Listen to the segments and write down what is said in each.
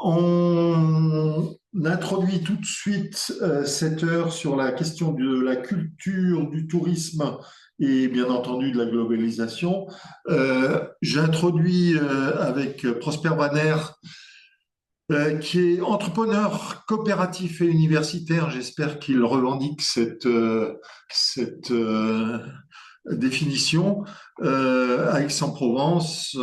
On introduit tout de suite cette heure sur la question de la culture, du tourisme et bien entendu de la globalisation. J'introduis avec Prosper Banner, qui est entrepreneur coopératif et universitaire. J'espère qu'il revendique cette définition. À Aix-en-Provence,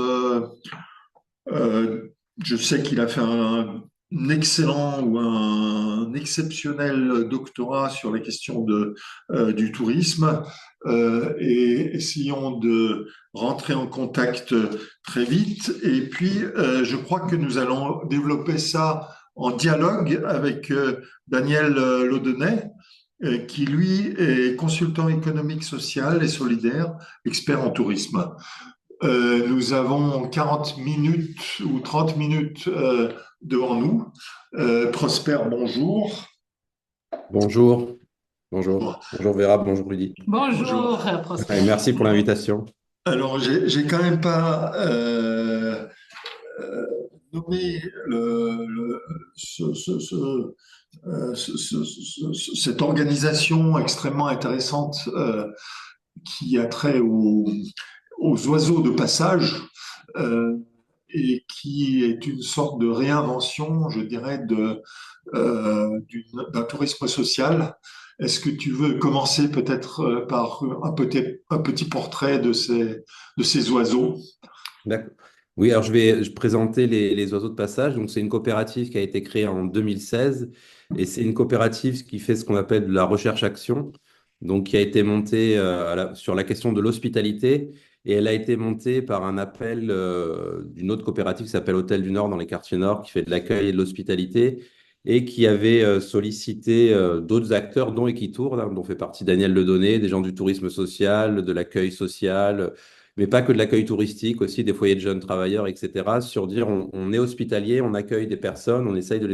euh, je sais qu'il a fait un excellent ou un exceptionnel doctorat sur les questions du tourisme, et essayons de rentrer en contact très vite. Et puis, je crois que nous allons développer ça en dialogue avec Daniel Laudenay, qui lui est consultant économique, social et solidaire, expert en tourisme. Nous avons 40 minutes ou 30 minutes devant nous. Prosper, bonjour. Bonjour, bonjour Vera, bonjour Rudy. Bonjour. Bonjour, Et Prosper. merci pour l'invitation. Alors, j'ai quand même pas euh, nommé cette organisation extrêmement intéressante qui a trait aux oiseaux de passage, euh, et qui est une sorte de réinvention, je dirais, d'un tourisme social. Est-ce que tu veux commencer peut-être par un petit portrait de ces oiseaux? D'accord. Oui, alors je vais présenter les oiseaux de passage. Donc, c'est une coopérative qui a été créée en 2016 et c'est une coopérative qui fait ce qu'on appelle de la recherche-action. Donc, qui a été montée sur la question de l'hospitalité et elle a été montée par un appel d'une autre coopérative qui s'appelle Hôtel du Nord dans les quartiers nord, qui fait de l'accueil et de l'hospitalité et qui avait sollicité d'autres acteurs, dont Equitour, dont fait partie Daniel Ledonné, des gens du tourisme social, de l'accueil social, mais pas que de l'accueil touristique, aussi des foyers de jeunes travailleurs, etc., sur dire on est hospitalier, on accueille des personnes, on essaye de de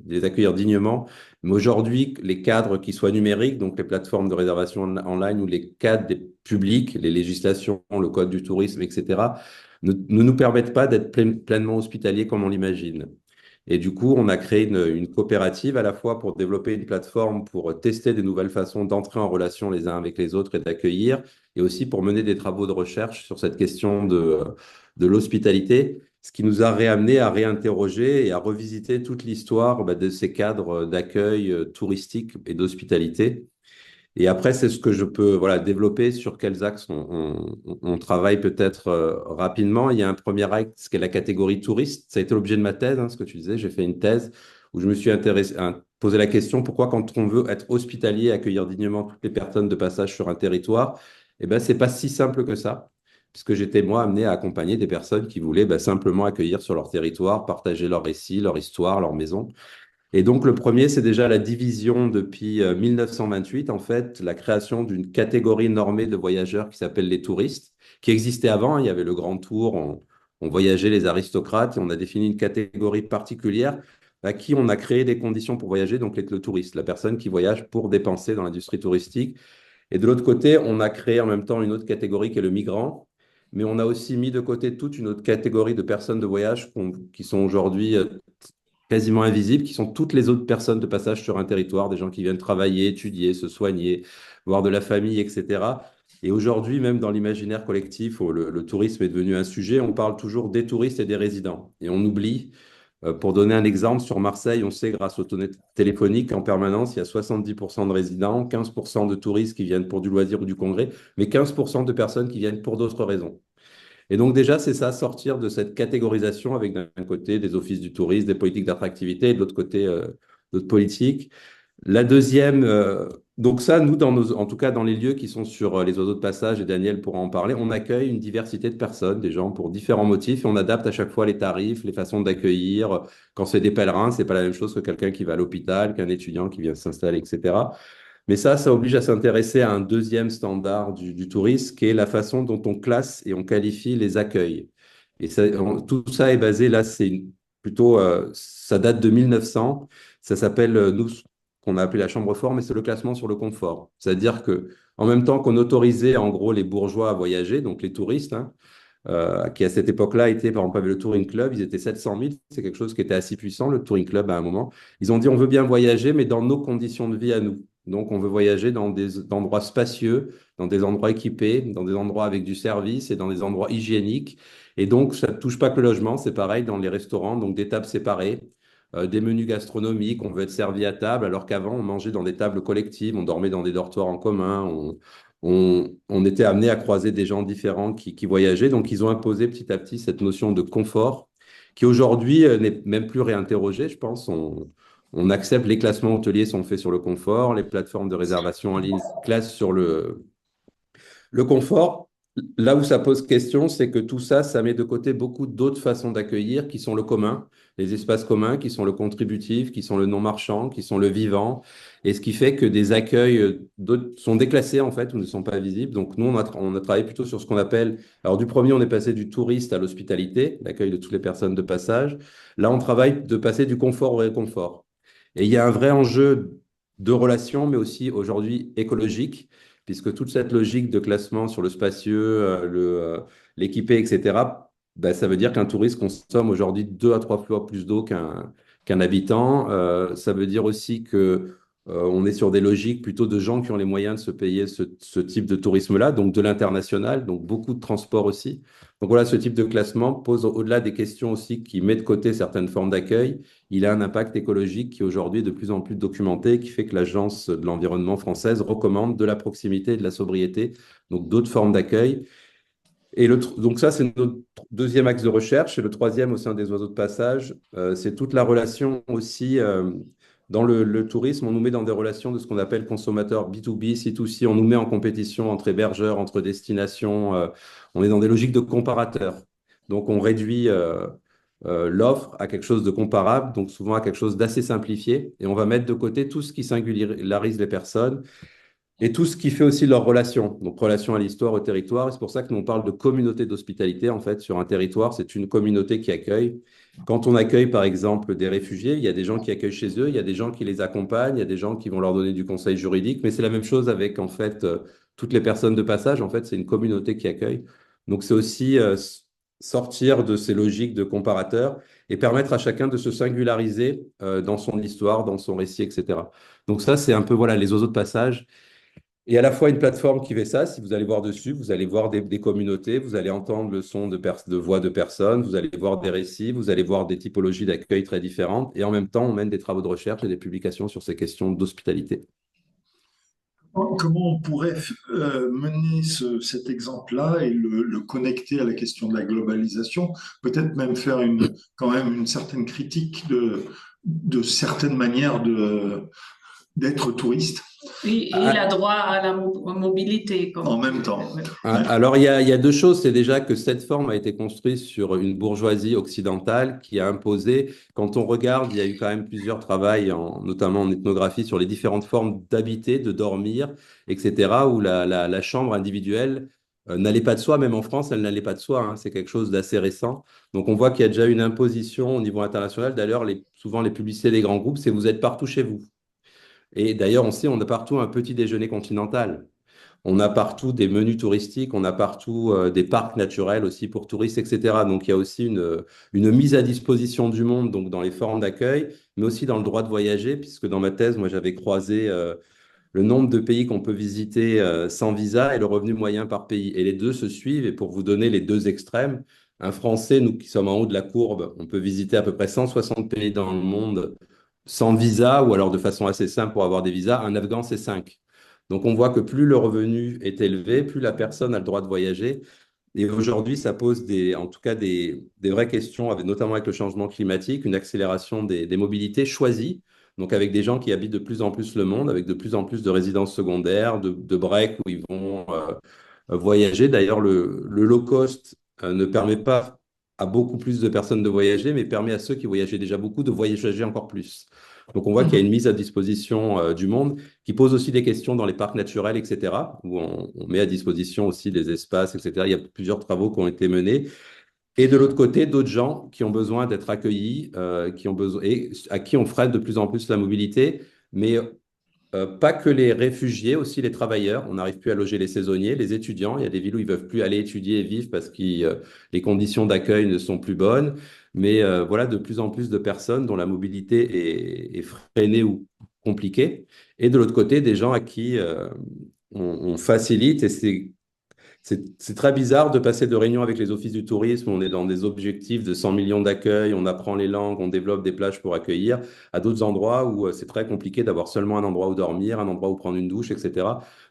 les accueillir dignement. Mais aujourd'hui, les cadres qui soient numériques, donc les plateformes de réservation online ou les cadres des publics, les législations, le code du tourisme, etc., ne nous permettent pas d'être pleinement hospitaliers comme on l'imagine. Et du coup, on a créé une coopérative à la fois pour développer une plateforme pour tester des nouvelles façons d'entrer en relation les uns avec les autres et d'accueillir, et aussi pour mener des travaux de recherche sur cette question de l'hospitalité, ce qui nous a réamené à réinterroger et à revisiter toute l'histoire de ces cadres d'accueil touristique et d'hospitalité. Et après, c'est ce que je peux voilà, développer sur quels axes on travaille peut-être rapidement. Il y a un premier axe qui est la catégorie touriste. Ça a été l'objet de ma thèse, ce que tu disais. J'ai fait une thèse où je me suis posé la question pourquoi, quand on veut être hospitalier, accueillir dignement toutes les personnes de passage sur un territoire, eh ben, c'est pas si simple que ça. Puisque j'étais, moi, amené à accompagner des personnes qui voulaient simplement accueillir sur leur territoire, partager leur récit, leur histoire, leur maison. Et donc, le premier, c'est déjà la division depuis 1928, en fait, la création d'une catégorie normée de voyageurs qui s'appelle les touristes, qui existait avant. Il y avait le Grand Tour, on voyageait les aristocrates, et on a défini une catégorie particulière à qui on a créé des conditions pour voyager, donc le touriste, la personne qui voyage pour dépenser dans l'industrie touristique. Et de l'autre côté, on a créé en même temps une autre catégorie qui est le migrant, mais on a aussi mis de côté toute une autre catégorie de personnes de voyage qui sont aujourd'hui quasiment invisibles, qui sont toutes les autres personnes de passage sur un territoire, des gens qui viennent travailler, étudier, se soigner, voir de la famille, etc. Et aujourd'hui, même dans l'imaginaire collectif, où le tourisme est devenu un sujet, on parle toujours des touristes et des résidents. Et on oublie, pour donner un exemple, sur Marseille, on sait grâce aux données téléphoniques qu'en permanence, il y a 70% de résidents, 15% de touristes qui viennent pour du loisir ou du congrès, mais 15% de personnes qui viennent pour d'autres raisons. Et donc déjà, c'est ça, sortir de cette catégorisation avec d'un côté des offices du tourisme, des politiques d'attractivité, et de l'autre côté d'autres politiques. La deuxième, donc ça, nous, en tout cas dans les lieux qui sont sur les oiseaux de passage, et Daniel pourra en parler, on accueille une diversité de personnes, des gens pour différents motifs, et on adapte à chaque fois les tarifs, les façons d'accueillir. Quand c'est des pèlerins, c'est pas la même chose que quelqu'un qui va à l'hôpital, qu'un étudiant qui vient s'installer, etc. Mais ça oblige à s'intéresser à un deuxième standard du tourisme, qui est la façon dont on classe et on qualifie les accueils. Et tout ça est basé, là, plutôt, ça date de 1900. Ça s'appelle, nous, ce qu'on a appelé la chambre fort, mais c'est le classement sur le confort. C'est-à-dire que, en même temps qu'on autorisait, en gros, les bourgeois à voyager, donc les touristes, qui à cette époque-là était, par exemple, avait le Touring Club, ils étaient 700 000, c'est quelque chose qui était assez puissant, le Touring Club à un moment. Ils ont dit, on veut bien voyager, mais dans nos conditions de vie à nous. Donc, on veut voyager dans des endroits spacieux, dans des endroits équipés, dans des endroits avec du service et dans des endroits hygiéniques. Et donc, ça ne touche pas que le logement, c'est pareil dans les restaurants, donc des tables séparées, des menus gastronomiques, on veut être servi à table, alors qu'avant, on mangeait dans des tables collectives, on dormait dans des dortoirs en commun, on était amené à croiser des gens différents qui voyageaient. Donc, ils ont imposé petit à petit cette notion de confort qui aujourd'hui n'est même plus réinterrogée, je pense. On accepte les classements hôteliers sont faits sur le confort, les plateformes de réservation en ligne classent sur le confort. Là où ça pose question, c'est que tout ça, ça met de côté beaucoup d'autres façons d'accueillir qui sont le commun, les espaces communs, qui sont le contributif, qui sont le non marchand, qui sont le vivant. Et ce qui fait que des accueils d'autres sont déclassés en fait ou ne sont pas visibles. Donc nous, on a travaillé plutôt sur ce qu'on appelle, alors du premier, on est passé du touriste à l'hospitalité, l'accueil de toutes les personnes de passage. Là, on travaille de passer du confort au réconfort. Et il y a un vrai enjeu de relation, mais aussi aujourd'hui écologique puisque toute cette logique de classement sur le spacieux, l'équipé, etc., ben, ça veut dire qu'un touriste consomme aujourd'hui 2 à 3 fois plus d'eau qu'un habitant. Ça veut dire aussi que on est sur des logiques plutôt de gens qui ont les moyens de se payer ce type de tourisme-là, donc de l'international, donc beaucoup de transport aussi. Donc voilà, ce type de classement pose au-delà des questions aussi qui met de côté certaines formes d'accueil, il a un impact écologique qui aujourd'hui est de plus en plus documenté, qui fait que l'Agence de l'environnement française recommande de la proximité et de la sobriété, donc d'autres formes d'accueil. Donc ça, c'est notre deuxième axe de recherche. Et le troisième au sein des oiseaux de passage, c'est toute la relation aussi dans le tourisme. On nous met dans des relations de ce qu'on appelle consommateurs B2B, C2C. On nous met en compétition entre hébergeurs, entre destinations. On est dans des logiques de comparateurs. Donc on réduit l'offre à quelque chose de comparable, donc souvent à quelque chose d'assez simplifié. Et on va mettre de côté tout ce qui singularise les personnes et tout ce qui fait aussi leur relation, donc relation à l'histoire, au territoire. Et c'est pour ça que nous on parle de communauté d'hospitalité. En fait, sur un territoire, c'est une communauté qui accueille. Quand on accueille, par exemple, des réfugiés, il y a des gens qui accueillent chez eux, il y a des gens qui les accompagnent, il y a des gens qui vont leur donner du conseil juridique, mais c'est la même chose avec, en fait, toutes les personnes de passage. En fait, c'est une communauté qui accueille. Donc, c'est aussi sortir de ces logiques de comparateurs et permettre à chacun de se singulariser dans son histoire, dans son récit, etc. Donc ça, c'est un peu voilà les oiseaux de passage. Et à la fois une plateforme qui fait ça, si vous allez voir dessus, vous allez voir des communautés, vous allez entendre le son de voix de personnes, vous allez voir des récits, vous allez voir des typologies d'accueil très différentes. Et en même temps, on mène des travaux de recherche et des publications sur ces questions d'hospitalité. Comment on pourrait mener cet exemple-là et le connecter à la question de la globalisation, peut-être même faire quand même une certaine critique de certaines manières d'être touriste Oui, il a Ah, droit à la mobilité, en comme même temps. ouais. Ouais. Alors, il y a deux choses. C'est déjà que cette forme a été construite sur une bourgeoisie occidentale qui a imposé, quand on regarde, il y a eu quand même plusieurs travaux, notamment en ethnographie, sur les différentes formes d'habiter, de dormir, etc., où la chambre individuelle n'allait pas de soi. Même en France, elle n'allait pas de soi, hein. C'est quelque chose d'assez récent. Donc, on voit qu'il y a déjà une imposition au niveau international. D'ailleurs, souvent, les publicités des grands groupes, c'est vous êtes partout chez vous. Et d'ailleurs, on sait, on a partout un petit déjeuner continental. On a partout des menus touristiques, on a partout des parcs naturels aussi pour touristes, etc. Donc il y a aussi une mise à disposition du monde donc dans les formes d'accueil, mais aussi dans le droit de voyager, puisque dans ma thèse, moi j'avais croisé le nombre de pays qu'on peut visiter sans visa et le revenu moyen par pays. Et les deux se suivent. Et pour vous donner les deux extrêmes, un Français, nous qui sommes en haut de la courbe, on peut visiter à peu près 160 pays dans le monde sans visa ou alors de façon assez simple pour avoir des visas. Un Afghan, c'est 5. Donc on voit que plus le revenu est élevé, plus la personne a le droit de voyager. Et aujourd'hui, ça pose en tout cas des vraies questions, notamment avec le changement climatique, une accélération des mobilités choisies, donc avec des gens qui habitent de plus en plus le monde, avec de plus en plus de résidences secondaires, de breaks où ils vont voyager. D'ailleurs, le low cost ne permet pas à beaucoup plus de personnes de voyager, mais permet à ceux qui voyageaient déjà beaucoup de voyager encore plus. Donc on voit qu'il y a une Mhm. mise à disposition du monde qui pose aussi des questions dans les parcs naturels, etc., où on met à disposition aussi des espaces, etc. Il y a plusieurs travaux qui ont été menés. Et de l'autre côté, d'autres gens qui ont besoin d'être accueillis, qui ont besoin, et à qui on freine de plus en plus la mobilité, mais Pas que les réfugiés, aussi les travailleurs. On n'arrive plus à loger les saisonniers, les étudiants. Il y a des villes où ils ne peuvent plus aller étudier et vivre parce que les conditions d'accueil ne sont plus bonnes. Mais voilà, de plus en plus de personnes dont la mobilité est freinée ou compliquée. Et de l'autre côté, des gens à qui on facilite. Et c'est très bizarre de passer de réunions avec les offices du tourisme, où on est dans des objectifs de 100 millions d'accueil, on apprend les langues, on développe des plages pour accueillir, à d'autres endroits où c'est très compliqué d'avoir seulement un endroit où dormir, un endroit où prendre une douche, etc.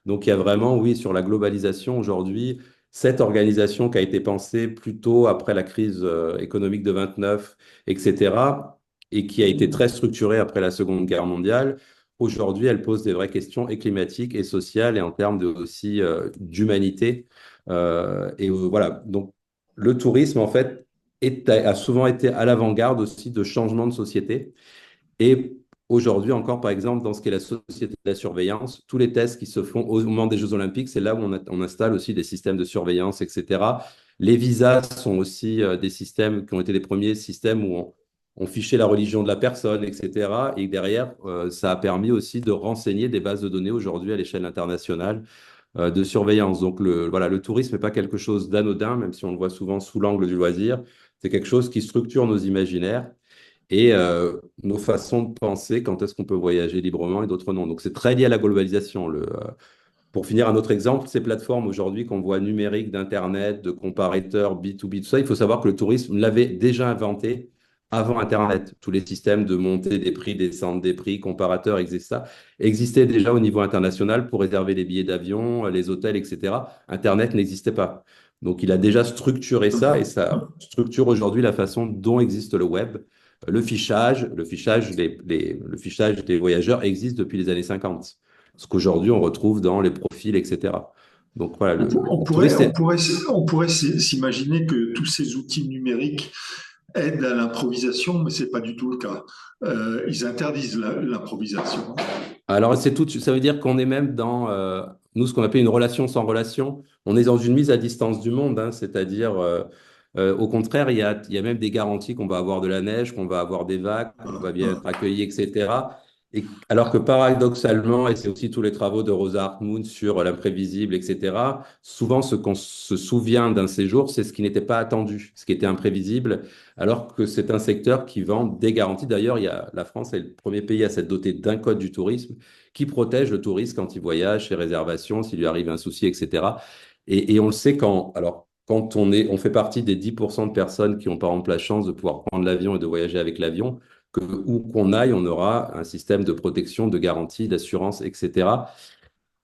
Donc il y a vraiment, oui, sur la globalisation aujourd'hui, cette organisation qui a été pensée plutôt après la crise économique de 29, etc., et qui a été très structurée après la Seconde Guerre mondiale. Aujourd'hui, elle pose des vraies questions et climatiques et sociales et en termes de, aussi d'humanité. Voilà, donc le tourisme, en fait, a souvent été à l'avant-garde aussi de changements de société. Et aujourd'hui encore, par exemple, dans ce qu'est la société de la surveillance, tous les tests qui se font au moment des Jeux Olympiques, c'est là où on installe aussi des systèmes de surveillance, etc. Les visas sont aussi des systèmes qui ont été les premiers systèmes où on fichait la religion de la personne, etc. Et derrière, ça a permis aussi de renseigner des bases de données aujourd'hui à l'échelle internationale de surveillance. Donc, voilà, le tourisme n'est pas quelque chose d'anodin, même si on le voit souvent sous l'angle du loisir. C'est quelque chose qui structure nos imaginaires et nos façons de penser quand est-ce qu'on peut voyager librement et d'autres non. Donc, c'est très lié à la globalisation. Pour finir, un autre exemple, ces plateformes aujourd'hui qu'on voit numériques d'Internet, de comparateurs B2B, tout ça, il faut savoir que le tourisme l'avait déjà inventé avant Internet. Tous les systèmes de montée des prix, descente des prix, comparateurs, existaient déjà au niveau international pour réserver les billets d'avion, les hôtels, etc. Internet n'existait pas. Donc, il a déjà structuré ça et ça structure aujourd'hui la façon dont existe le web. Le fichage des voyageurs existe depuis les années 50. Ce qu'aujourd'hui, on retrouve dans les profils, etc. Donc voilà, On le pourrait, touriste on est... pourrait, on pourrait s'imaginer que tous ces outils numériques aident à l'improvisation, mais c'est pas du tout le cas. Ils interdisent l'improvisation. Alors, ça veut dire qu'on est même dans, nous, ce qu'on appelle une relation sans relation. On est dans une mise à distance du monde, hein, c'est-à-dire, au contraire, il y a même des garanties qu'on va avoir de la neige, qu'on va avoir des vagues, qu'on va bien être accueilli, etc. Alors que paradoxalement, et c'est aussi tous les travaux de Rosa Hartmut sur l'imprévisible, etc., souvent ce qu'on se souvient d'un séjour, c'est ce qui n'était pas attendu, ce qui était imprévisible, alors que c'est un secteur qui vend des garanties. D'ailleurs, la France est le premier pays à s'être doté d'un code du tourisme qui protège le touriste quand il voyage, ses réservations, s'il lui arrive un souci, etc. Et on le sait quand on fait partie des 10% de personnes qui ont par exemple la chance de pouvoir prendre l'avion et de voyager avec l'avion, que où qu'on aille, on aura un système de protection, de garantie, d'assurance, etc.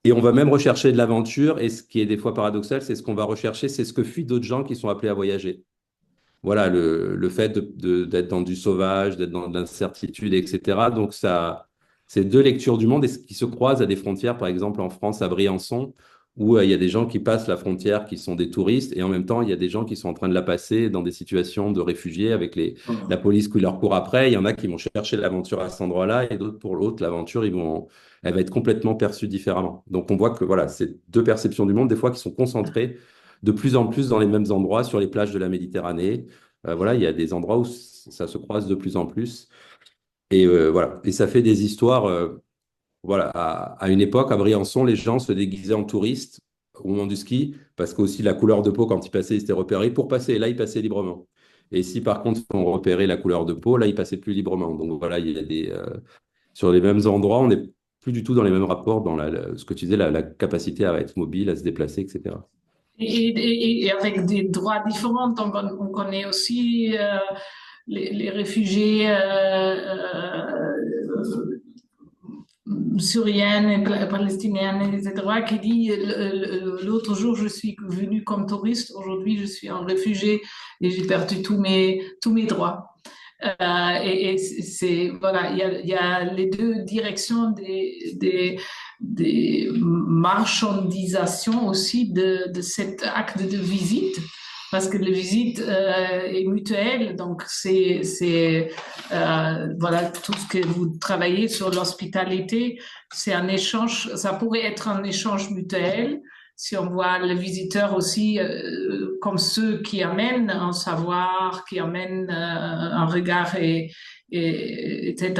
Et on va même rechercher de l'aventure. Et ce qui est des fois paradoxal, c'est ce qu'on va rechercher, c'est ce que fuient d'autres gens qui sont appelés à voyager. Voilà, le fait d'être dans du sauvage, d'être dans de l'incertitude, etc. Donc, c'est deux lectures du monde et qui se croisent à des frontières, par exemple en France, à Briançon, où il y a des gens qui passent la frontière qui sont des touristes et en même temps, il y a des gens qui sont en train de la passer dans des situations de réfugiés avec la police qui leur court après. Il y en a qui vont chercher l'aventure à cet endroit-là et d'autres, pour l'autre, l'aventure, elle va être complètement perçue différemment. Donc, on voit que voilà, c'est deux perceptions du monde, des fois, qui sont concentrées de plus en plus dans les mêmes endroits, sur les plages de la Méditerranée. Voilà, il y a des endroits où ça se croise de plus en plus. Et voilà, et ça fait des histoires. Voilà, à une époque, à Briançon, les gens se déguisaient en touristes au moment du ski, parce qu'aussi la couleur de peau, quand ils passaient, ils étaient repérés pour passer. Et là, ils passaient librement. Et si par contre, on repérait la couleur de peau, là, ils passaient plus librement. Donc voilà, il y a sur les mêmes endroits, on n'est plus du tout dans les mêmes rapports, dans ce que tu disais, la capacité à être mobile, à se déplacer, etc. Et avec des droits différents. Donc, on connaît aussi les réfugiés syriennes et palestiniennes, etc., qui dit l'autre jour, je suis venu comme touriste, aujourd'hui, je suis un réfugié et j'ai perdu tous mes droits. Et voilà, il y a les deux directions des marchandisations aussi de cet acte de visite, parce que la visite est mutuelle, donc voilà, tout ce que vous travaillez sur l'hospitalité, c'est un échange, ça pourrait être un échange mutuel. Si on voit les visiteurs aussi comme ceux qui amènent un savoir, qui amènent un regard etc.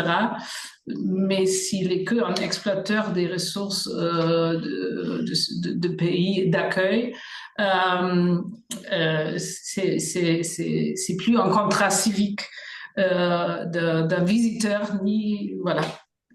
Mais s'il est qu'un exploiteur des ressources de pays d'accueil, c'est plus un contrat civique d'un visiteur, ni voilà.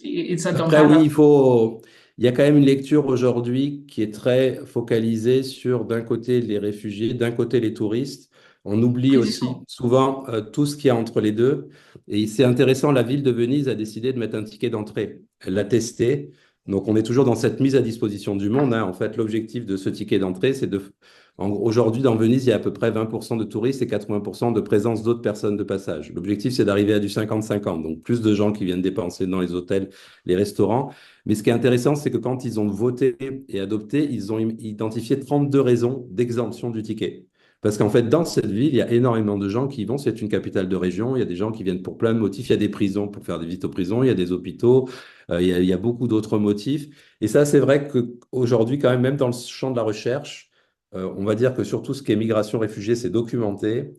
Et ça donne Après, pas oui, la... il y a quand même une lecture aujourd'hui qui est très focalisée sur d'un côté les réfugiés, d'un côté les touristes. On oublie aussi précision. souvent tout ce qu'il y a entre les deux. Et c'est intéressant, la ville de Venise a décidé de mettre un ticket d'entrée. Elle l'a testé. Donc on est toujours dans cette mise à disposition du monde, hein. En fait, l'objectif de ce ticket d'entrée, c'est de... Aujourd'hui, dans Venise, il y a à peu près 20% de touristes et 80% de présence d'autres personnes de passage. L'objectif, c'est d'arriver à du 50-50. Donc plus de gens qui viennent dépenser dans les hôtels, les restaurants. Mais ce qui est intéressant, c'est que quand ils ont voté et adopté, ils ont identifié 32 raisons d'exemption du ticket. Parce qu'en fait, dans cette ville, il y a énormément de gens qui y vont. C'est une capitale de région. Il y a des gens qui viennent pour plein de motifs. Il y a des prisons pour faire des visites aux prisons. Il y a des hôpitaux. Il y a beaucoup d'autres motifs. Et ça, c'est vrai qu'aujourd'hui, quand même, même dans le champ de la recherche, on va dire que surtout ce qui est migration réfugiée, c'est documenté.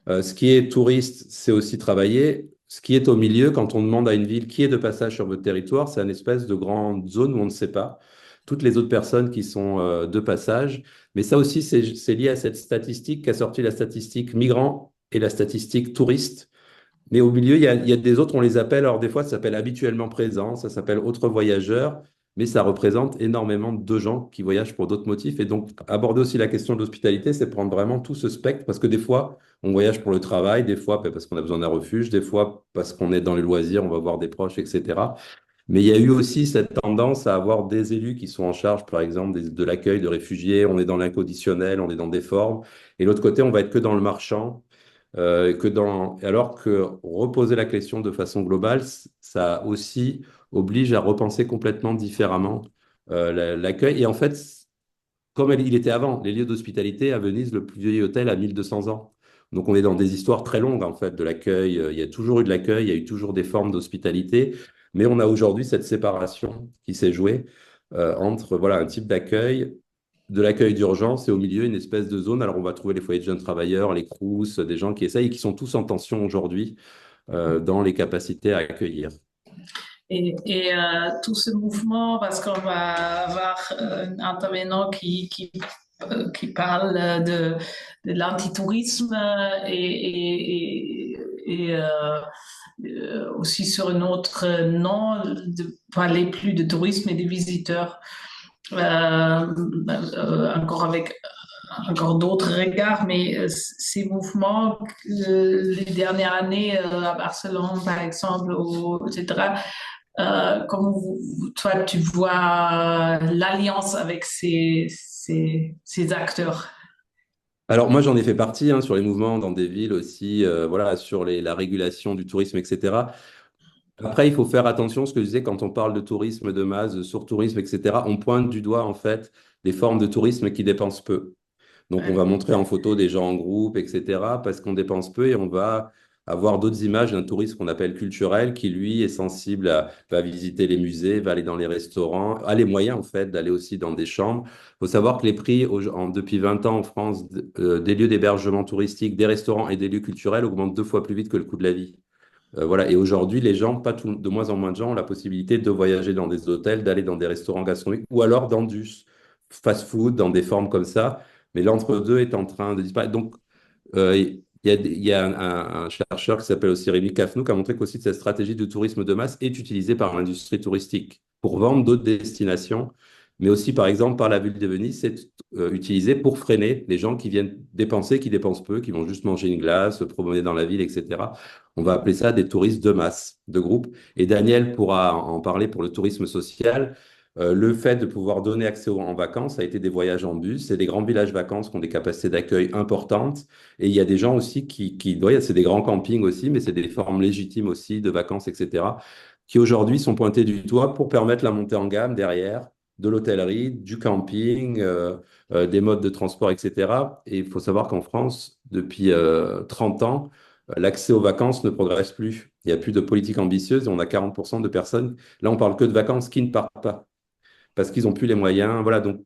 Ce qui est touriste, c'est aussi travaillé. Ce qui est au milieu, quand on demande à une ville qui est de passage sur votre territoire, c'est une espèce de grande zone où on ne sait pas. Toutes les autres personnes qui sont de passage. Mais ça aussi, c'est lié à cette statistique qu'a sorti la statistique migrants et la statistique touriste. Mais au milieu, il y a des autres, on les appelle, alors des fois, ça s'appelle habituellement présents, ça s'appelle autres voyageurs, mais ça représente énormément de gens qui voyagent pour d'autres motifs. Et donc, aborder aussi la question de l'hospitalité, c'est prendre vraiment tout ce spectre, parce que des fois, on voyage pour le travail, des fois parce qu'on a besoin d'un refuge, des fois parce qu'on est dans les loisirs, on va voir des proches, etc. Mais il y a eu aussi cette tendance à avoir des élus qui sont en charge, par exemple, de l'accueil de réfugiés. On est dans l'inconditionnel, on est dans des formes. Et l'autre côté, on va être que dans le marchand. Alors que reposer la question de façon globale, ça aussi oblige à repenser complètement différemment l'accueil. Et en fait, comme il était avant, les lieux d'hospitalité à Venise, le plus vieil hôtel a 1200 ans. Donc on est dans des histoires très longues en fait de l'accueil. Il y a toujours eu de l'accueil, il y a eu toujours des formes d'hospitalité, mais on a aujourd'hui cette séparation qui s'est jouée entre voilà un type d'accueil, de l'accueil d'urgence et au milieu une espèce de zone. Alors on va trouver les foyers de jeunes travailleurs, les Crous, des gens qui essayent et qui sont tous en tension aujourd'hui dans les capacités à accueillir. Tout ce mouvement, parce qu'on va avoir un intervenant qui parle de l'antitourisme et aussi sur un autre nom, de parler plus de tourisme et des visiteurs, encore avec encore d'autres regards, mais ces mouvements, les dernières années à Barcelone, par exemple, etc., comment toi, tu vois l'alliance avec ces acteurs? Alors moi j'en ai fait partie hein, sur les mouvements dans des villes aussi, voilà, sur la régulation du tourisme, etc. Après, il faut faire attention, ce que je disais, quand on parle de tourisme de masse, de surtourisme, etc., on pointe du doigt, en fait, des formes de tourisme qui dépensent peu. Donc, on va Ouais. montrer en photo des gens en groupe, etc., parce qu'on dépense peu et on va avoir d'autres images d'un tourisme qu'on appelle culturel, qui, lui, est sensible va visiter les musées, va aller dans les restaurants, a les moyens, en fait, d'aller aussi dans des chambres. Il faut savoir que les prix, depuis 20 ans en France, des lieux d'hébergement touristique, des restaurants et des lieux culturels augmentent 2 fois plus vite que le coût de la vie. Voilà. Et aujourd'hui, les gens, de moins en moins de gens, ont la possibilité de voyager dans des hôtels, d'aller dans des restaurants gastronomiques ou alors dans du fast-food, dans des formes comme ça. Mais l'entre-deux est en train de disparaître. Donc, il y a un chercheur qui s'appelle aussi Rémi Cafnou qui a montré qu'aussi cette stratégie de tourisme de masse est utilisée par l'industrie touristique pour vendre d'autres destinations, mais aussi, par exemple, par la ville de Venise, c'est utilisé pour freiner les gens qui viennent dépenser, qui dépensent peu, qui vont juste manger une glace, se promener dans la ville, etc. On va appeler ça des touristes de masse, de groupe. Et Daniel pourra en parler pour le tourisme social. Le fait de pouvoir donner accès en vacances a été des voyages en bus. C'est des grands villages vacances qui ont des capacités d'accueil importantes. Et il y a des gens aussi ouais, c'est des grands campings aussi, mais c'est des formes légitimes aussi de vacances, etc., qui aujourd'hui sont pointés du doigt pour permettre la montée en gamme derrière de l'hôtellerie, du camping, des modes de transport, etc. Et il faut savoir qu'en France, depuis 30 ans, l'accès aux vacances ne progresse plus. Il n'y a plus de politique ambitieuse et on a 40% de personnes. Là, on parle que de vacances qui ne partent pas. parce qu'ils n'ont plus les moyens. Voilà, donc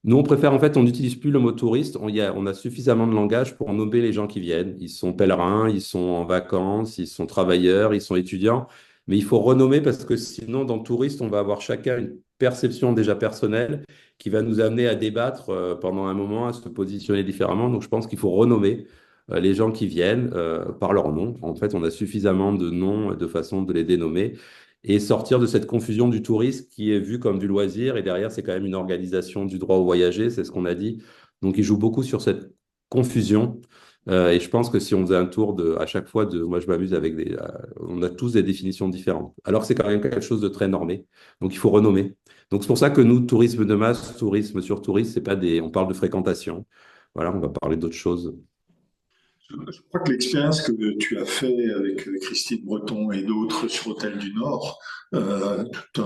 nous, on préfère, en fait, on n'utilise plus le mot touriste. On a suffisamment de langage pour nommer les gens qui viennent. Ils sont pèlerins, ils sont en vacances, ils sont travailleurs, ils sont étudiants. Mais il faut renommer parce que sinon, dans touriste, on va avoir chacun une perception déjà personnelle qui va nous amener à débattre pendant un moment, à se positionner différemment. Donc, je pense qu'il faut renommer les gens qui viennent par leur nom. En fait, on a suffisamment de noms, de façons de les dénommer et sortir de cette confusion du tourisme qui est vu comme du loisir. Et derrière, c'est quand même une organisation du droit au voyager, c'est ce qu'on a dit. Donc, il joue beaucoup sur cette confusion. Et je pense que si on faisait un tour à chaque fois moi je m'amuse avec on a tous des définitions différentes. Alors que c'est quand même quelque chose de très normé. Donc, il faut renommer. Donc, c'est pour ça que nous, tourisme de masse, tourisme sur tourisme, c'est pas on parle de fréquentation. Voilà, on va parler d'autres choses. Je crois que l'expérience que tu as fait avec Christine Breton et d'autres sur Hôtel du Nord, tout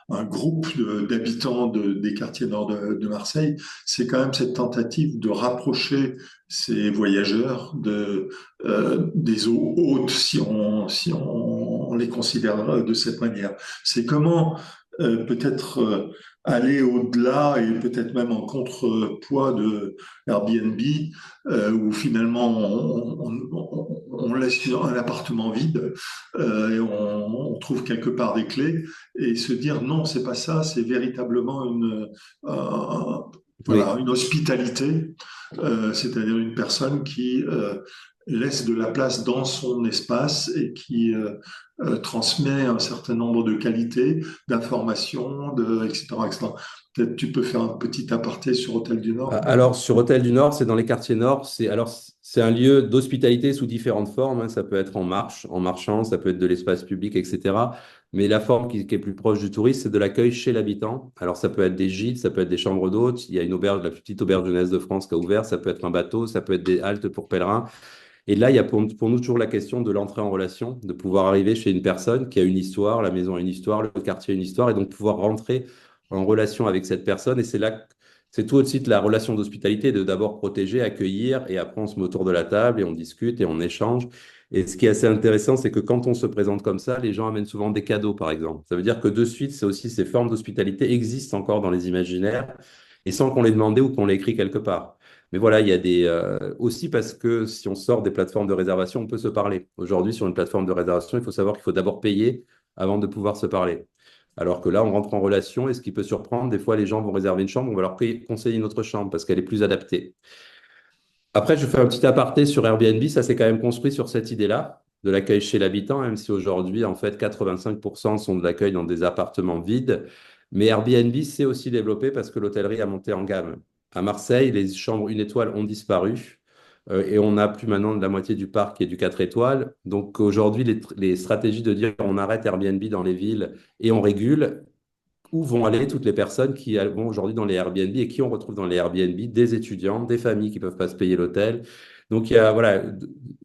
un groupe d'habitants des quartiers nord de Marseille, c'est quand même cette tentative de rapprocher ces voyageurs des eaux hautes, si on les considère de cette manière. C'est comment peut-être aller au-delà et peut-être même en contrepoids de Airbnb où finalement on laisse un appartement vide et on trouve quelque part des clés et se dire non, c'est pas ça, c'est véritablement voilà, Oui. une hospitalité, c'est-à-dire une personne qui laisse de la place dans son espace et qui transmet un certain nombre de qualités, d'informations, etc., etc. Peut-être tu peux faire un petit aparté sur Hôtel du Nord. Alors, sur Hôtel du Nord, c'est dans les quartiers nord. C'est un lieu d'hospitalité sous différentes formes, hein. Ça peut être en marchant, ça peut être de l'espace public, etc. Mais la forme qui est plus proche du tourisme, c'est de l'accueil chez l'habitant. Alors, ça peut être des gîtes, ça peut être des chambres d'hôtes. Il y a une auberge, la plus petite auberge jeunesse de France qui a ouvert. Ça peut être un bateau, ça peut être des haltes pour pèlerins. Et là, il y a pour nous toujours la question de l'entrée en relation, de pouvoir arriver chez une personne qui a une histoire, la maison a une histoire, le quartier a une histoire, et donc pouvoir rentrer en relation avec cette personne. Et c'est là, c'est tout aussi de la relation d'hospitalité, de d'abord protéger, accueillir, et après on se met autour de la table et on discute et on échange. Et ce qui est assez intéressant, c'est que quand on se présente comme ça, les gens amènent souvent des cadeaux, par exemple. Ça veut dire que de suite, c'est aussi ces formes d'hospitalité existent encore dans les imaginaires, et sans qu'on les demande ou qu'on les écrit quelque part. Mais voilà, il y a aussi parce que si on sort des plateformes de réservation, on peut se parler. Aujourd'hui, sur une plateforme de réservation, il faut savoir qu'il faut d'abord payer avant de pouvoir se parler. Alors que là, on rentre en relation et ce qui peut surprendre, des fois, les gens vont réserver une chambre, on va leur conseiller une autre chambre parce qu'elle est plus adaptée. Après, je fais un petit aparté sur Airbnb. Ça s'est quand même construit sur cette idée-là, de l'accueil chez l'habitant, même si aujourd'hui, en fait, 85% sont de l'accueil dans des appartements vides. Mais Airbnb s'est aussi développé parce que l'hôtellerie a monté en gamme. À Marseille, les chambres une étoile ont disparu et on n'a plus maintenant de la moitié du parc qui est du 4 étoiles. Donc aujourd'hui, les stratégies de dire on arrête Airbnb dans les villes et on régule, où vont aller toutes les personnes qui vont aujourd'hui dans les Airbnb et qui on retrouve dans les Airbnb des étudiants, des familles qui ne peuvent pas se payer l'hôtel. Donc, voilà,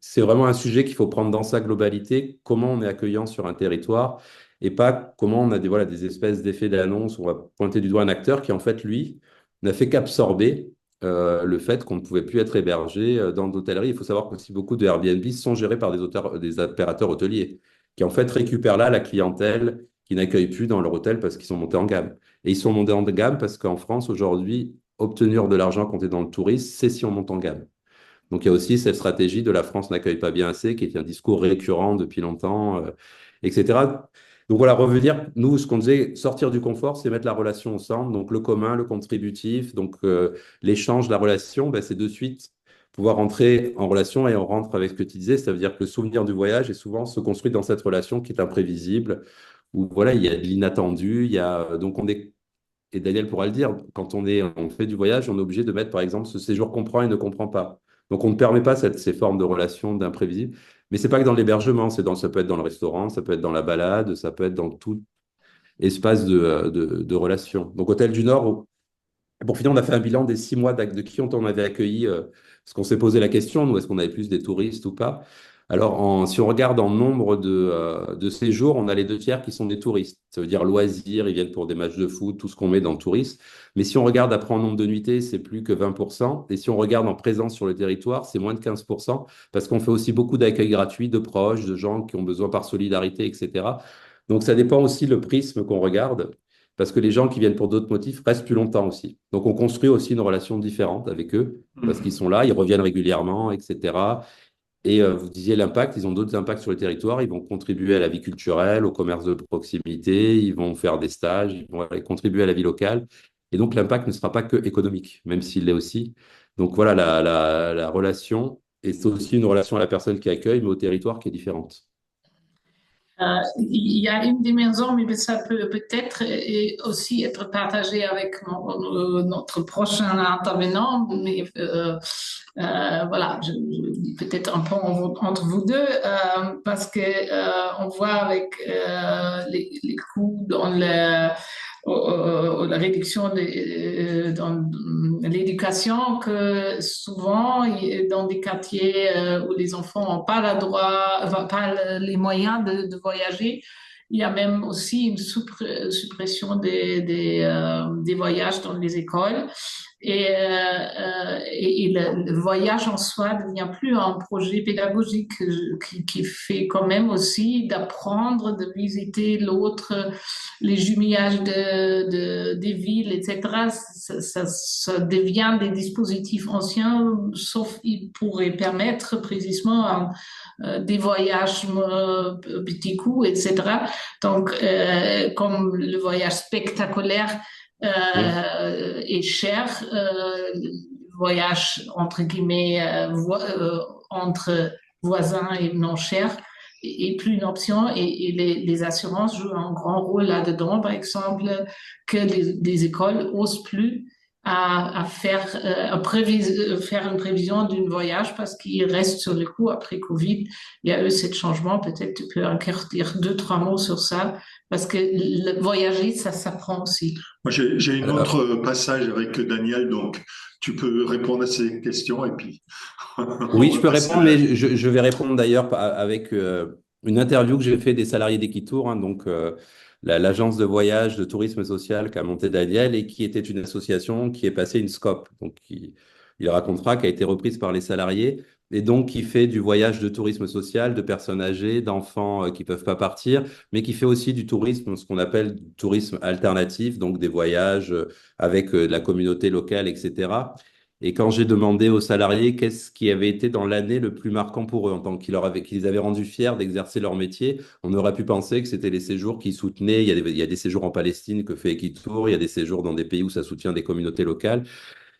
c'est vraiment un sujet qu'il faut prendre dans sa globalité, comment on est accueillant sur un territoire et pas comment on a voilà, des espèces d'effets d'annonce où on va pointer du doigt un acteur qui, en fait, lui, n'a fait qu'absorber le fait qu'on ne pouvait plus être hébergé dans d'hôtellerie. Il faut savoir qu'aussi beaucoup de Airbnb sont gérés par des opérateurs hôteliers qui, en fait, récupèrent là la clientèle qui n'accueillent plus dans leur hôtel parce qu'ils sont montés en gamme. Et ils sont montés en gamme parce qu'en France, aujourd'hui, obtenir de l'argent quand tu es dans le tourisme, c'est si on monte en gamme. Donc il y a aussi cette stratégie de la France n'accueille pas bien assez, qui est un discours récurrent depuis longtemps, etc. Donc voilà, revenir, nous, ce qu'on disait, sortir du confort, c'est mettre la relation au centre, donc le commun, le contributif, donc l'échange, la relation, ben, c'est de suite pouvoir rentrer en relation et on rentre avec ce que tu disais, ça veut dire que le souvenir du voyage est souvent se construit dans cette relation qui est imprévisible, où voilà, il y a de l'inattendu, il y a donc on est et Daniel pourra le dire, quand on fait du voyage, on est obligé de mettre par exemple ce séjour comprend et ne comprend pas. Donc on ne permet pas ces formes de relations d'imprévisible. Mais c'est pas que dans l'hébergement, ça peut être dans le restaurant, ça peut être dans la balade, ça peut être dans tout espace de relation. Donc Hôtel du Nord, pour finir, on a fait un bilan des 6 mois de qui on avait accueilli, parce qu'on s'est posé la question, nous, est-ce qu'on avait plus des touristes ou pas? Alors, si on regarde en nombre de séjours, on a les 2 tiers qui sont des touristes. Ça veut dire loisirs, ils viennent pour des matchs de foot, tout ce qu'on met dans le tourisme. Mais si on regarde après en nombre de nuitées, c'est plus que 20%. Et si on regarde en présence sur le territoire, c'est moins de 15%, parce qu'on fait aussi beaucoup d'accueils gratuits de proches, de gens qui ont besoin par solidarité, etc. Donc, ça dépend aussi le prisme qu'on regarde. parce que les gens qui viennent pour d'autres motifs restent plus longtemps aussi. Donc, on construit aussi une relation différente avec eux, parce qu'ils sont là, ils reviennent régulièrement, etc. Et vous disiez l'impact, ils ont d'autres impacts sur le territoire, ils vont contribuer à la vie culturelle, au commerce de proximité, ils vont faire des stages, ils vont aller contribuer à la vie locale. Et donc l'impact ne sera pas que économique, même s'il l'est aussi. Donc voilà, la relation, et c'est aussi une relation à la personne qui accueille, mais au territoire qui est différente. Il y a une dimension, mais ça peut peut-être aussi être partagé avec notre prochain intervenant, mais voilà, peut-être un peu entre vous deux, parce que on voit avec les coûts dans la réduction dans l'éducation que souvent dans des quartiers où les enfants n'ont pas le droit, enfin, pas les moyens de voyager, il y a même aussi une suppression des voyages dans les écoles. Et le voyage en soi ne devient plus un projet pédagogique qui fait quand même aussi d'apprendre, de visiter l'autre, les jumellages des villes, etc. Ça devient des dispositifs anciens, sauf ils pourraient permettre précisément des voyages petits coups, etc. Donc, comme le voyage spectaculaire est cher, voyage entre guillemets entre voisins et non cher est plus une option et les assurances jouent un grand rôle là-dedans. Par exemple, que les écoles osent plus à faire, faire une prévision d'un voyage parce qu'il reste sur le coup après Covid. Il y a eu ce changement. Peut-être tu peux encore dire deux, trois mots sur ça parce que le voyager, ça s'apprend aussi. Moi, j'ai une Euh, autre passage avec Daniel, donc tu peux répondre à ces questions et puis on oui, va je peux passer répondre, mais je vais répondre d'ailleurs avec une interview que j'ai fait des salariés d'Equitour, hein, donc l'agence de voyage de tourisme social qu'a monté Daniel et qui était une association qui est passée une SCOP. Donc, il racontera, qui a été reprise par les salariés et donc qui fait du voyage de tourisme social de personnes âgées, d'enfants qui peuvent pas partir, mais qui fait aussi du tourisme, ce qu'on appelle du tourisme alternatif, donc des voyages avec de la communauté locale, etc. Et quand j'ai demandé aux salariés qu'est-ce qui avait été dans l'année le plus marquant pour eux, en tant qu'ils avaient rendu fiers d'exercer leur métier, on aurait pu penser que c'était les séjours qu'ils soutenaient. Il y a des séjours en Palestine que fait Equitour, il y a des séjours dans des pays où ça soutient des communautés locales.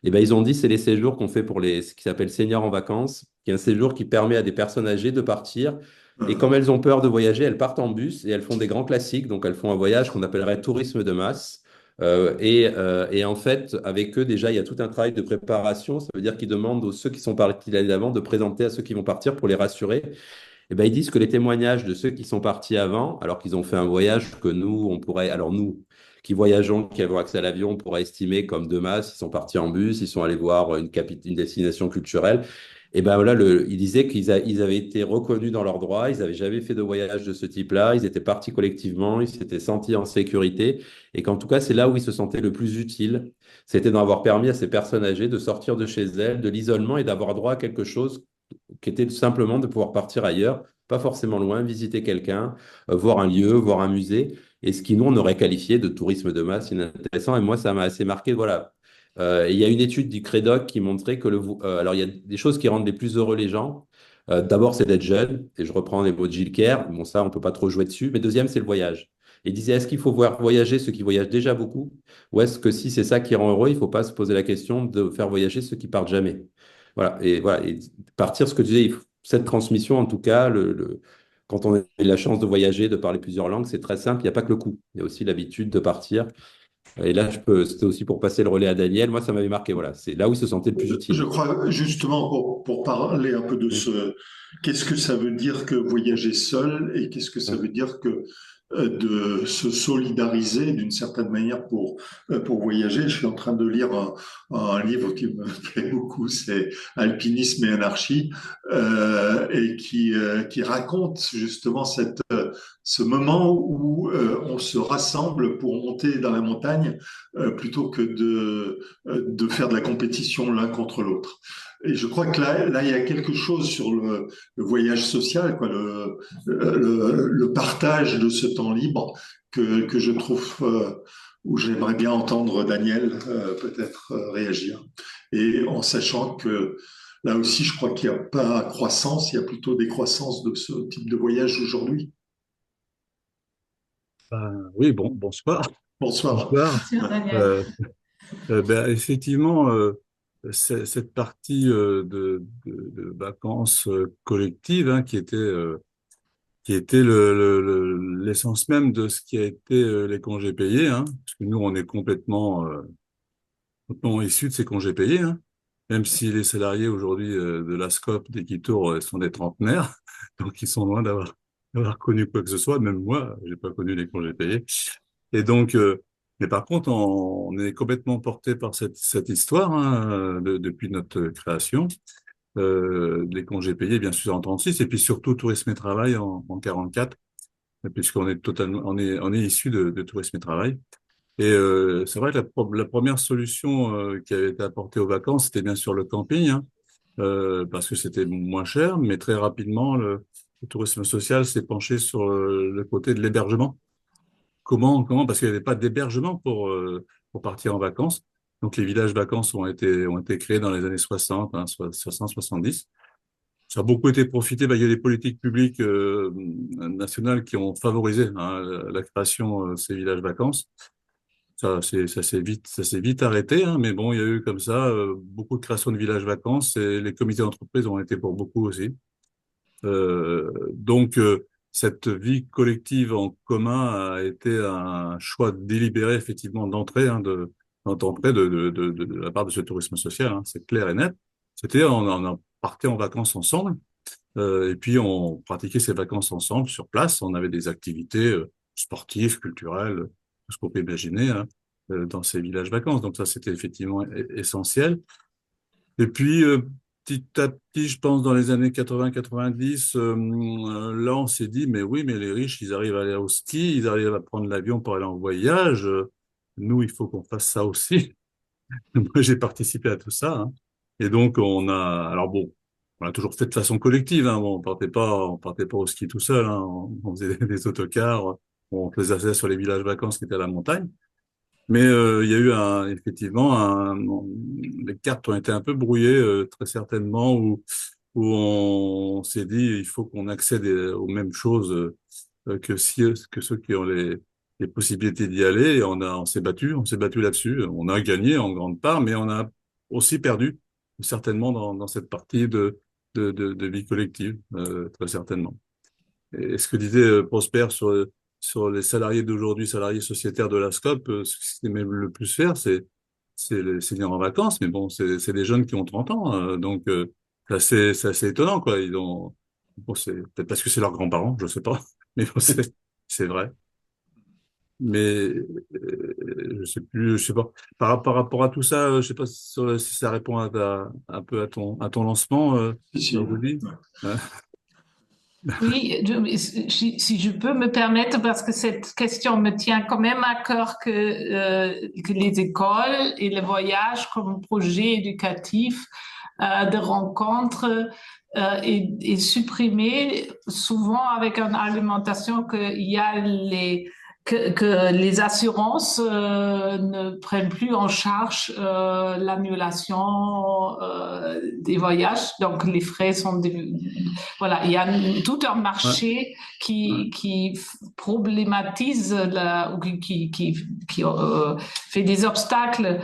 Et ben ils ont dit c'est les séjours qu'on fait pour ce qui s'appelle seniors en vacances, qui est un séjour qui permet à des personnes âgées de partir. Et comme elles ont peur de voyager, elles partent en bus et elles font des grands classiques. Donc elles font un voyage qu'on appellerait tourisme de masse. Et en fait, avec eux, déjà, il y a tout un travail de préparation. Ça veut dire qu'ils demandent aux ceux qui sont partis l'année d'avant de présenter à ceux qui vont partir pour les rassurer. Et ben, ils disent que les témoignages de ceux qui sont partis avant, alors qu'ils ont fait un voyage que nous, on pourrait, alors nous, qui voyageons, qui avons accès à l'avion, on pourrait estimer comme de masse, ils sont partis en bus, ils sont allés voir une destination culturelle. Et ben voilà, ils disaient ils avaient été reconnus dans leurs droits, ils n'avaient jamais fait de voyage de ce type-là, ils étaient partis collectivement, ils s'étaient sentis en sécurité, et qu'en tout cas, c'est là où ils se sentaient le plus utiles, c'était d'avoir permis à ces personnes âgées de sortir de chez elles, de l'isolement et d'avoir droit à quelque chose qui était tout simplement de pouvoir partir ailleurs, pas forcément loin, visiter quelqu'un, voir un lieu, voir un musée, et ce qui nous, on aurait qualifié de tourisme de masse inintéressant. Et moi, ça m'a assez marqué, voilà. Et il y a une étude du Crédoc qui montrait que alors il y a des choses qui rendent les plus heureux les gens. D'abord, c'est d'être jeune, et je reprends les mots de Gilles Kerr. Bon, ça, on peut pas trop jouer dessus. Mais deuxième, c'est le voyage. Et il disait, est-ce qu'il faut voir voyager ceux qui voyagent déjà beaucoup, ou est-ce que si c'est ça qui rend heureux, il faut pas se poser la question de faire voyager ceux qui partent jamais? Voilà, et partir, ce que tu disais, cette transmission, en tout cas, quand on a la chance de voyager, de parler plusieurs langues, c'est très simple, il n'y a pas que le coup, il y a aussi l'habitude de partir. Et là, c'était aussi pour passer le relais à Daniel, moi, ça m'avait marqué, voilà, c'est là où il se sentait le plus Je utile. crois justement pour parler un peu de Mm, qu'est-ce que ça veut dire que voyager seul et qu'est-ce que ça mm, veut dire que de se solidariser d'une certaine manière pour voyager. Je suis en train de lire un livre qui me plaît beaucoup, c'est Alpinisme et anarchie, et qui raconte justement ce moment où on se rassemble pour monter dans la montagne plutôt que de faire de la compétition l'un contre l'autre. Et je crois que là, il y a quelque chose sur le voyage social, quoi, le partage de ce temps libre que je trouve où j'aimerais bien entendre Daniel peut-être réagir. Et en sachant que là aussi, je crois qu'il n'y a pas croissance, il y a plutôt décroissance de ce type de voyage aujourd'hui. Oui, bonsoir. Bonsoir. Bonsoir. Sur Daniel. Euh, Effectivement, cette partie de vacances collectives, hein, qui était l'essence même de ce qui a été les congés payés, hein, parce que nous, on est complètement issus de ces congés payés, hein, même si les salariés aujourd'hui de la SCOP, d'Equitour, sont des trentenaires, donc ils sont loin d'avoir connu quoi que ce soit. Même moi, j'ai pas connu les congés payés. Et donc, mais par contre, on est complètement porté par cette histoire, hein, depuis notre création, les congés payés, bien sûr, en 36, et puis surtout tourisme et travail en 44, puisqu'on est totalement, on est issu de tourisme et travail. Et c'est vrai que la première solution qui avait été apportée aux vacances, c'était bien sûr le camping, hein, parce que c'était moins cher, mais très rapidement, le tourisme social s'est penché sur le côté de l'hébergement. Comment? Parce qu'il n'y avait pas d'hébergement pour partir en vacances. Donc, les villages vacances ont été créés dans les années 60, hein, 60, 70. Ça a beaucoup été profité. Bah, il y a des politiques publiques nationales qui ont favorisé, hein, la création de ces villages vacances. Ça s'est vite arrêté, hein, mais bon, il y a eu comme ça beaucoup de création de villages vacances et les comités d'entreprise ont été pour beaucoup aussi. Donc, cette vie collective en commun a été un choix délibéré, effectivement, d'entrée de la part de ce tourisme social, hein, c'est clair et net. C'était, on partait en vacances ensemble, et puis on pratiquait ces vacances ensemble sur place. On avait des activités sportives, culturelles, tout ce qu'on peut imaginer, hein, dans ces villages vacances. Donc ça, c'était effectivement essentiel. Et puis, petit à petit, je pense, dans les années 80-90, là, on s'est dit, mais oui, mais les riches, ils arrivent à aller au ski, ils arrivent à prendre l'avion pour aller en voyage. Nous, il faut qu'on fasse ça aussi. Moi, j'ai participé à tout ça, hein. Et donc, alors bon, on l'a toujours fait de façon collective, hein. Bon, on partait pas au ski tout seul, hein. On faisait des autocars, on faisait ça sur les villages vacances qui étaient à la montagne. Mais il y a eu effectivement les cartes ont été un peu brouillées très certainement où on s'est dit il faut qu'on accède aux mêmes choses que ceux qui ont les possibilités d'y aller. Et on s'est battu là-dessus. On a gagné en grande part, mais on a aussi perdu certainement dans cette partie de vie collective, très certainement. Et ce que disait Prosper sur les salariés d'aujourd'hui, salariés sociétaires de la SCOP, ce qui est même le plus faire, c'est les seniors en vacances, mais bon, c'est des jeunes qui ont 30 ans, donc c'est assez étonnant, quoi. Bon, c'est peut-être parce que c'est leurs grands-parents, je sais pas, mais bon, c'est vrai. Mais je sais plus, je sais pas. Par rapport à tout ça, je sais pas si ça répond un peu à ton lancement, Si. Rudy. Hein. Oui, si je peux me permettre, parce que cette question me tient quand même à cœur que les écoles et le voyage comme projet éducatif de rencontre est supprimé souvent avec une argumentation qu'il y a que les assurances ne prennent plus en charge l'annulation des voyages, donc les frais sont voilà, il y a tout un Ouais, marché ouais. qui problématise ou qui fait des obstacles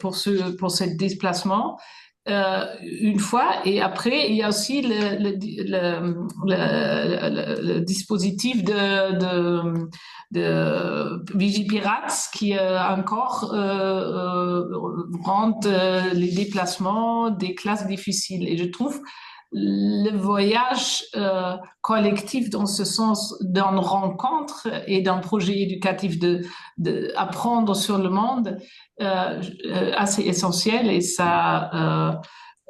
pour ce déplacement. Une fois, et après, il y a aussi le dispositif de Vigipirate qui encore rend les déplacements des classes difficiles. Et je trouve le voyage collectif dans ce sens d'une rencontre et d'un projet éducatif de apprendre sur le monde assez essentiel et ça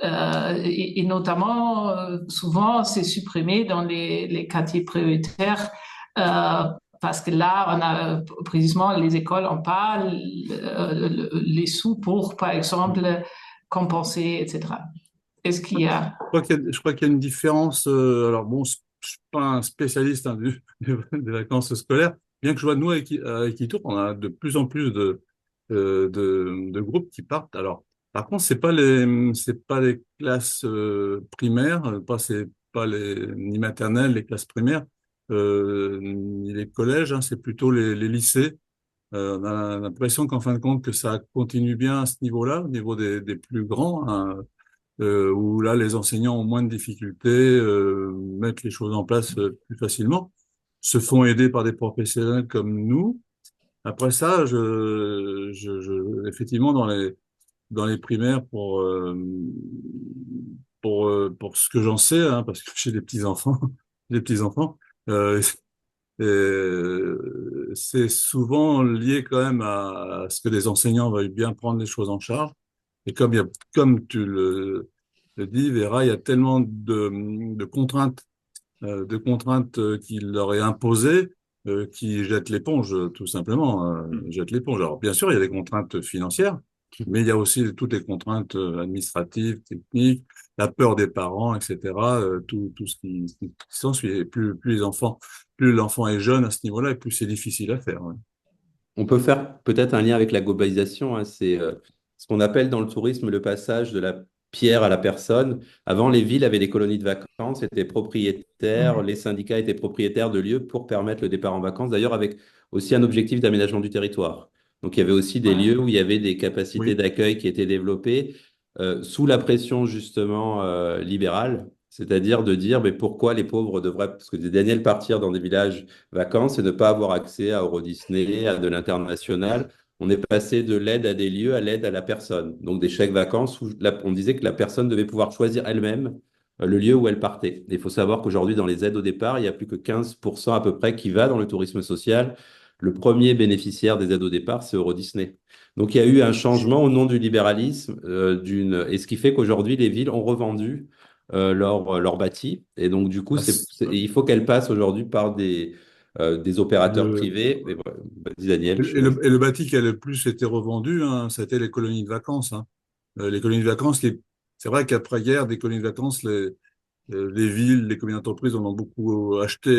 et notamment souvent c'est supprimé dans les quartiers prioritaires parce que là, on a précisément les écoles n'ont pas les sous pour, par exemple, compenser, etc. Est-ce qu'il y a... Je crois qu'il y a une différence. Alors bon, je suis pas un spécialiste, hein, des vacances scolaires, bien que je vois, nous, à Equitour, on a de plus en plus de groupes qui partent. Alors, par contre, c'est pas les classes primaires, c'est pas ni maternelles, les classes primaires, ni les collèges, hein, c'est plutôt les lycées. On a l'impression qu'en fin de compte, que ça continue bien à ce niveau-là, au niveau des plus grands, hein, où là, les enseignants ont moins de difficultés, mettent les choses en place plus facilement, se font aider par des professionnels comme nous. Après ça, effectivement, dans les primaires, pour ce que j'en sais, hein, parce que j'ai des petits-enfants, des petits-enfants, euh, c'est souvent lié quand même à ce que les enseignants veuillent bien prendre les choses en charge. Et comme tu le dis, Vera, il y a tellement de contraintes qui leur est imposées, qui jettent l'éponge, tout simplement, jettent l'éponge. Alors, bien sûr, il y a des contraintes financières, mais il y a aussi toutes les contraintes administratives, techniques, la peur des parents, etc., tout ce qui s'ensuit. Et plus l'enfant est jeune à ce niveau-là, et plus c'est difficile à faire. Ouais. On peut faire peut-être un lien avec la globalisation, hein. C'est ce qu'on appelle dans le tourisme le passage de la pierre à la personne. Avant, les villes avaient des colonies de vacances, étaient propriétaires, les syndicats étaient propriétaires de lieux pour permettre le départ en vacances, d'ailleurs avec aussi un objectif d'aménagement du territoire. Donc il y avait aussi des Voilà. lieux où il y avait des capacités Oui, d'accueil qui étaient développées sous la pression justement libérale, c'est-à-dire de dire mais pourquoi les pauvres devraient, parce que Daniel partir dans des villages vacances et ne pas avoir accès à Euro Disney, à de l'international. On est passé de l'aide à des lieux à l'aide à la personne. Donc des chèques vacances où on disait que la personne devait pouvoir choisir elle-même le lieu où elle partait. Et il faut savoir qu'aujourd'hui, dans les aides au départ, il y a plus que 15% à peu près qui va dans le tourisme social. Le premier bénéficiaire des aides au départ, c'est Euro Disney. Donc il y a eu un changement au nom du libéralisme, et ce qui fait qu'aujourd'hui, les villes ont revendu leur bâti. Et donc, du coup, Ah, il faut qu'elles passent aujourd'hui par des opérateurs le, privés. Mais voilà. Vas-y, Daniel, je te laisse. et le bâti qui a le plus été revendu, hein, c'était les colonies de vacances. Hein. Les colonies de vacances, c'est vrai qu'après-guerre, des colonies de vacances, les villes, les communes d'entreprise en ont beaucoup acheté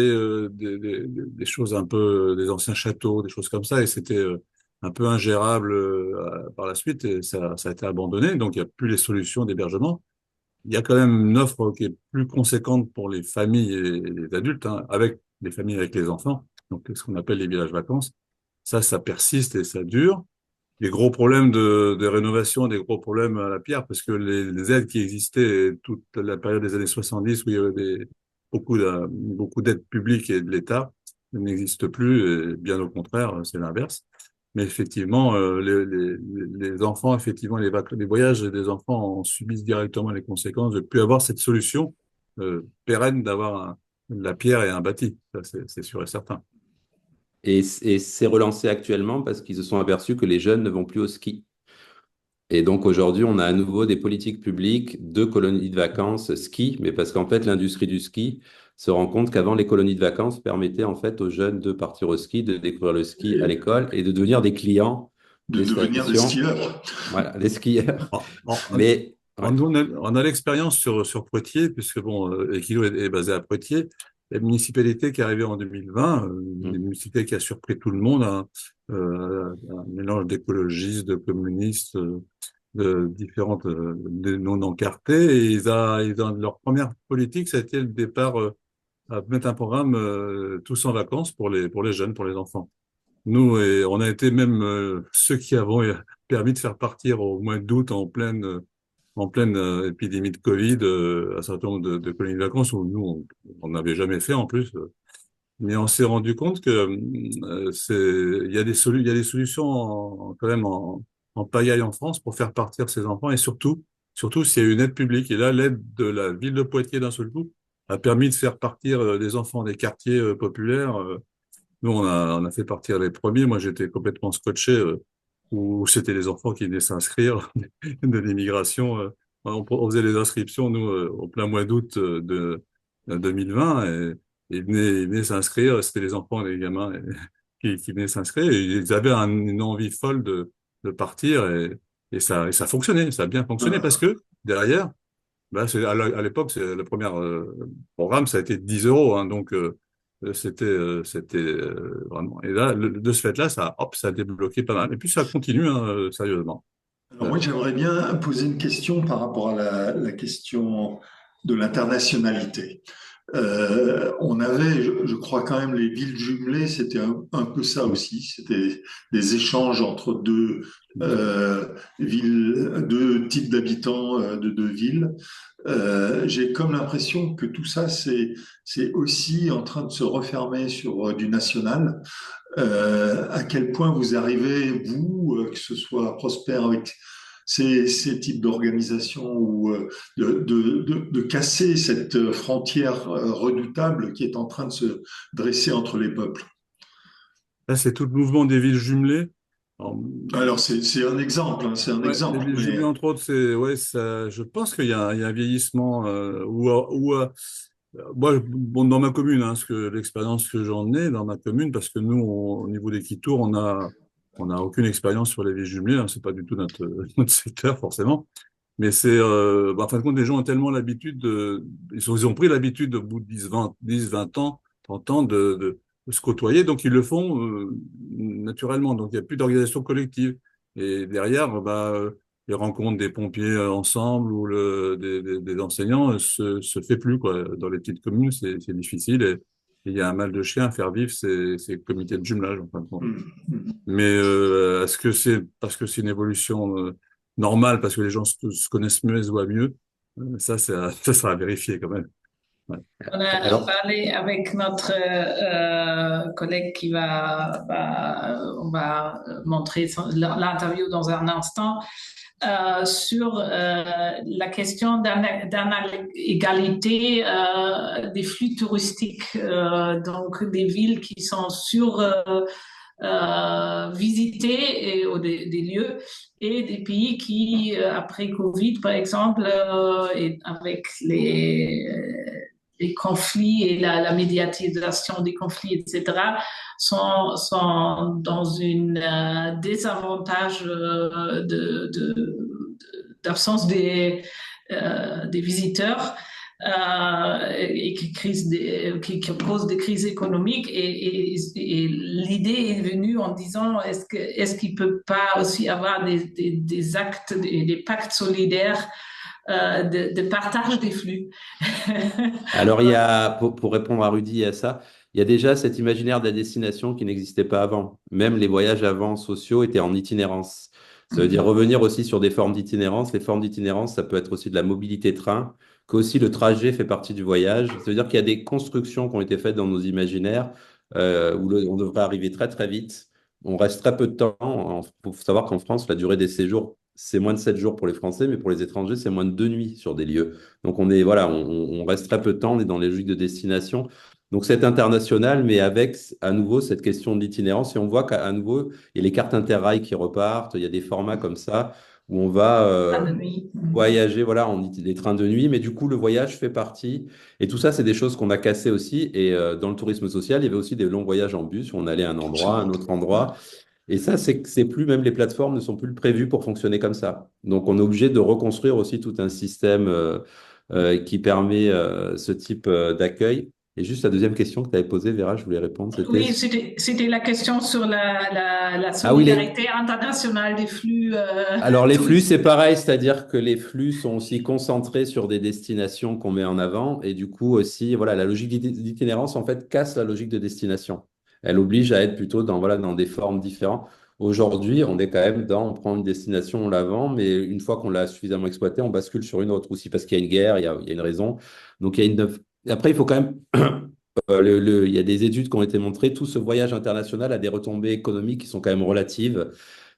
des choses un peu, des anciens châteaux, des choses comme ça, et c'était un peu ingérable par la suite, et ça a été abandonné, donc il n'y a plus les solutions d'hébergement. Il y a quand même une offre qui est plus conséquente pour les familles et les adultes, hein, avec les familles avec les enfants, donc ce qu'on appelle les villages vacances. Ça persiste et ça dure. Des gros problèmes de rénovation, des gros problèmes à la pierre, parce que les aides qui existaient toute la période des années 70, où il y avait beaucoup d'aides publiques et de l'État, n'existent plus, et bien au contraire, c'est l'inverse. Mais effectivement, les enfants, effectivement, les voyages des enfants en subissent directement les conséquences de ne plus avoir cette solution pérenne d'avoir la pierre et un bâti. Ça, c'est sûr et certain. Et c'est relancé actuellement parce qu'ils se sont aperçus que les jeunes ne vont plus au ski. Et donc aujourd'hui, on a à nouveau des politiques publiques de colonies de vacances ski, mais parce qu'en fait, l'industrie du ski se rend compte qu'avant, les colonies de vacances permettaient en fait aux jeunes de partir au ski, de découvrir le ski à Et l'école et de devenir des clients de des devenir des stations, skieurs. voilà, des skieurs. En, en, Mais ouais. on a l'expérience sur Poitiers, puisque bon, Equilo est basé à Poitiers. La municipalité qui est arrivée en 2020, une Mm. municipalité qui a surpris tout le monde, hein, un mélange d'écologistes, de communistes, de différentes de non encartés. Et leur première politique, ça a été le départ à mettre un programme tous en vacances pour les jeunes, pour les enfants. Nous, et on a été même ceux qui avons permis de faire partir au mois d'août en pleine épidémie de Covid, un certain nombre de colonies de vacances où nous, on n'avait jamais fait en plus. Mais on s'est rendu compte que il y a des solutions quand même en pagaille en France pour faire partir ces enfants et surtout s'il y a une aide publique. Et là, l'aide de la ville de Poitiers d'un seul coup a permis de faire partir des enfants des quartiers populaires. Nous, on a fait partir les premiers. Moi, j'étais complètement scotché où c'était les enfants qui venaient s'inscrire de l'immigration. On faisait les inscriptions, nous, au plein mois d'août de 2020. Et ils venaient s'inscrire. C'était les enfants, les gamins qui venaient s'inscrire. Et ils avaient une envie folle de partir. Et ça fonctionnait. Ça a bien fonctionné parce que derrière, bah, à l'époque, c'est le premier programme, ça a été 10 euros. Hein, donc, vraiment. Et là, de ce fait-là, ça a débloqué pas mal. Et puis ça continue, hein, sérieusement. Alors moi, j'aimerais bien poser une question par rapport à la question de l'internationalité. On avait, je crois quand même, les villes jumelées, c'était un peu ça aussi. C'était des échanges entre deux types d'habitants de deux villes. J'ai comme l'impression que tout ça, c'est aussi en train de se refermer sur du national. À quel point vous arrivez, vous, que ce soit Prosper avec ces types d'organisations ou de casser cette frontière redoutable qui est en train de se dresser entre les peuples. Là, c'est tout le mouvement des villes jumelées. Alors, Alors c'est un exemple, hein, c'est un ouais, les exemple, villes jumelées, mais entre autres, ouais, je pense qu'il y a un vieillissement moi, bon, dans ma commune, hein, l'expérience que j'en ai dans ma commune, parce que nous, au niveau des Quitours, on a aucune expérience sur les villes jumelées, hein, c'est pas du tout notre secteur, forcément. Mais en fin de compte, les gens ont tellement l'habitude ils ont pris l'habitude au bout de 20 ans, 30 ans de se côtoyer, donc ils le font, naturellement. Donc il n'y a plus d'organisation collective. Et derrière, les rencontres des pompiers ensemble ou des enseignants se fait plus, quoi. Dans les petites communes, c'est difficile et il y a un mal de chien à faire vivre ces comités de jumelage, en fin de compte. Mais est-ce que c'est parce que c'est une évolution normale, parce que les gens se connaissent mieux et se voient mieux? Ça sera à vérifier quand même. Ouais. On a Alors, parlé avec notre collègue on va montrer l'interview dans un instant, sur la question d'inégalité des flux touristiques, donc des villes qui sont visitées ou des lieux, et des pays qui, après Covid par exemple, et avec les conflits et la médiatisation des conflits, etc., sont dans une désavantage d'absence des visiteurs, et qui cause des crises économiques. Et l'idée est venue en disant, est-ce qu'il peut pas aussi avoir des actes, des pactes solidaires de partage des flux? alors pour répondre à Rudy et à ça, il y a déjà cet imaginaire de la destination qui n'existait pas avant. Même les voyages avant sociaux étaient en itinérance. Ça veut dire revenir aussi sur des formes d'itinérance. Les formes d'itinérance, ça peut être aussi de la mobilité train, qu'aussi le trajet fait partie du voyage. Ça veut dire qu'il y a des constructions qui ont été faites dans nos imaginaires où on devrait arriver très très vite. On reste très peu de temps. Il faut savoir qu'en France, la durée des séjours, c'est moins de 7 jours pour les Français, mais pour les étrangers, c'est moins de 2 nuits sur des lieux. Donc voilà, on reste très peu de temps, on est dans les logiques de destination. Donc c'est international, mais avec à nouveau cette question de l'itinérance. Et on voit qu'à nouveau, il y a les cartes Interrail qui repartent, il y a des formats comme ça où on va Pas de nuit. voyager, voilà, on dit des trains de nuit, mais du coup le voyage fait partie. Et tout ça, c'est des choses qu'on a cassées aussi. Et dans le tourisme social, il y avait aussi des longs voyages en bus, où on allait à un endroit, à un autre endroit. Et ça, c'est plus, même les plateformes ne sont plus prévues pour fonctionner comme ça. Donc, on est obligé de reconstruire aussi tout un système qui permet ce type d'accueil. Et juste la deuxième question que tu avais posée, Vera, je voulais répondre, c'était... Oui, c'était la question sur la Ah oui, solidarité internationale des flux alors les flux, c'est touristiques. pareil, c'est-à-dire que les flux sont aussi concentrés sur des destinations qu'on met en avant. Et du coup aussi, voilà, la logique d'itinérance, en fait, casse la logique de destination. Elle oblige à être plutôt dans des formes différentes. Aujourd'hui, on est quand même on prend une destination, on la vend, mais une fois qu'on l'a suffisamment exploitée, on bascule sur une autre aussi parce qu'il y a une guerre, il y a une raison. Donc après, il faut quand même, il y a des études qui ont été montrées, tout ce voyage international a des retombées économiques qui sont quand même relatives.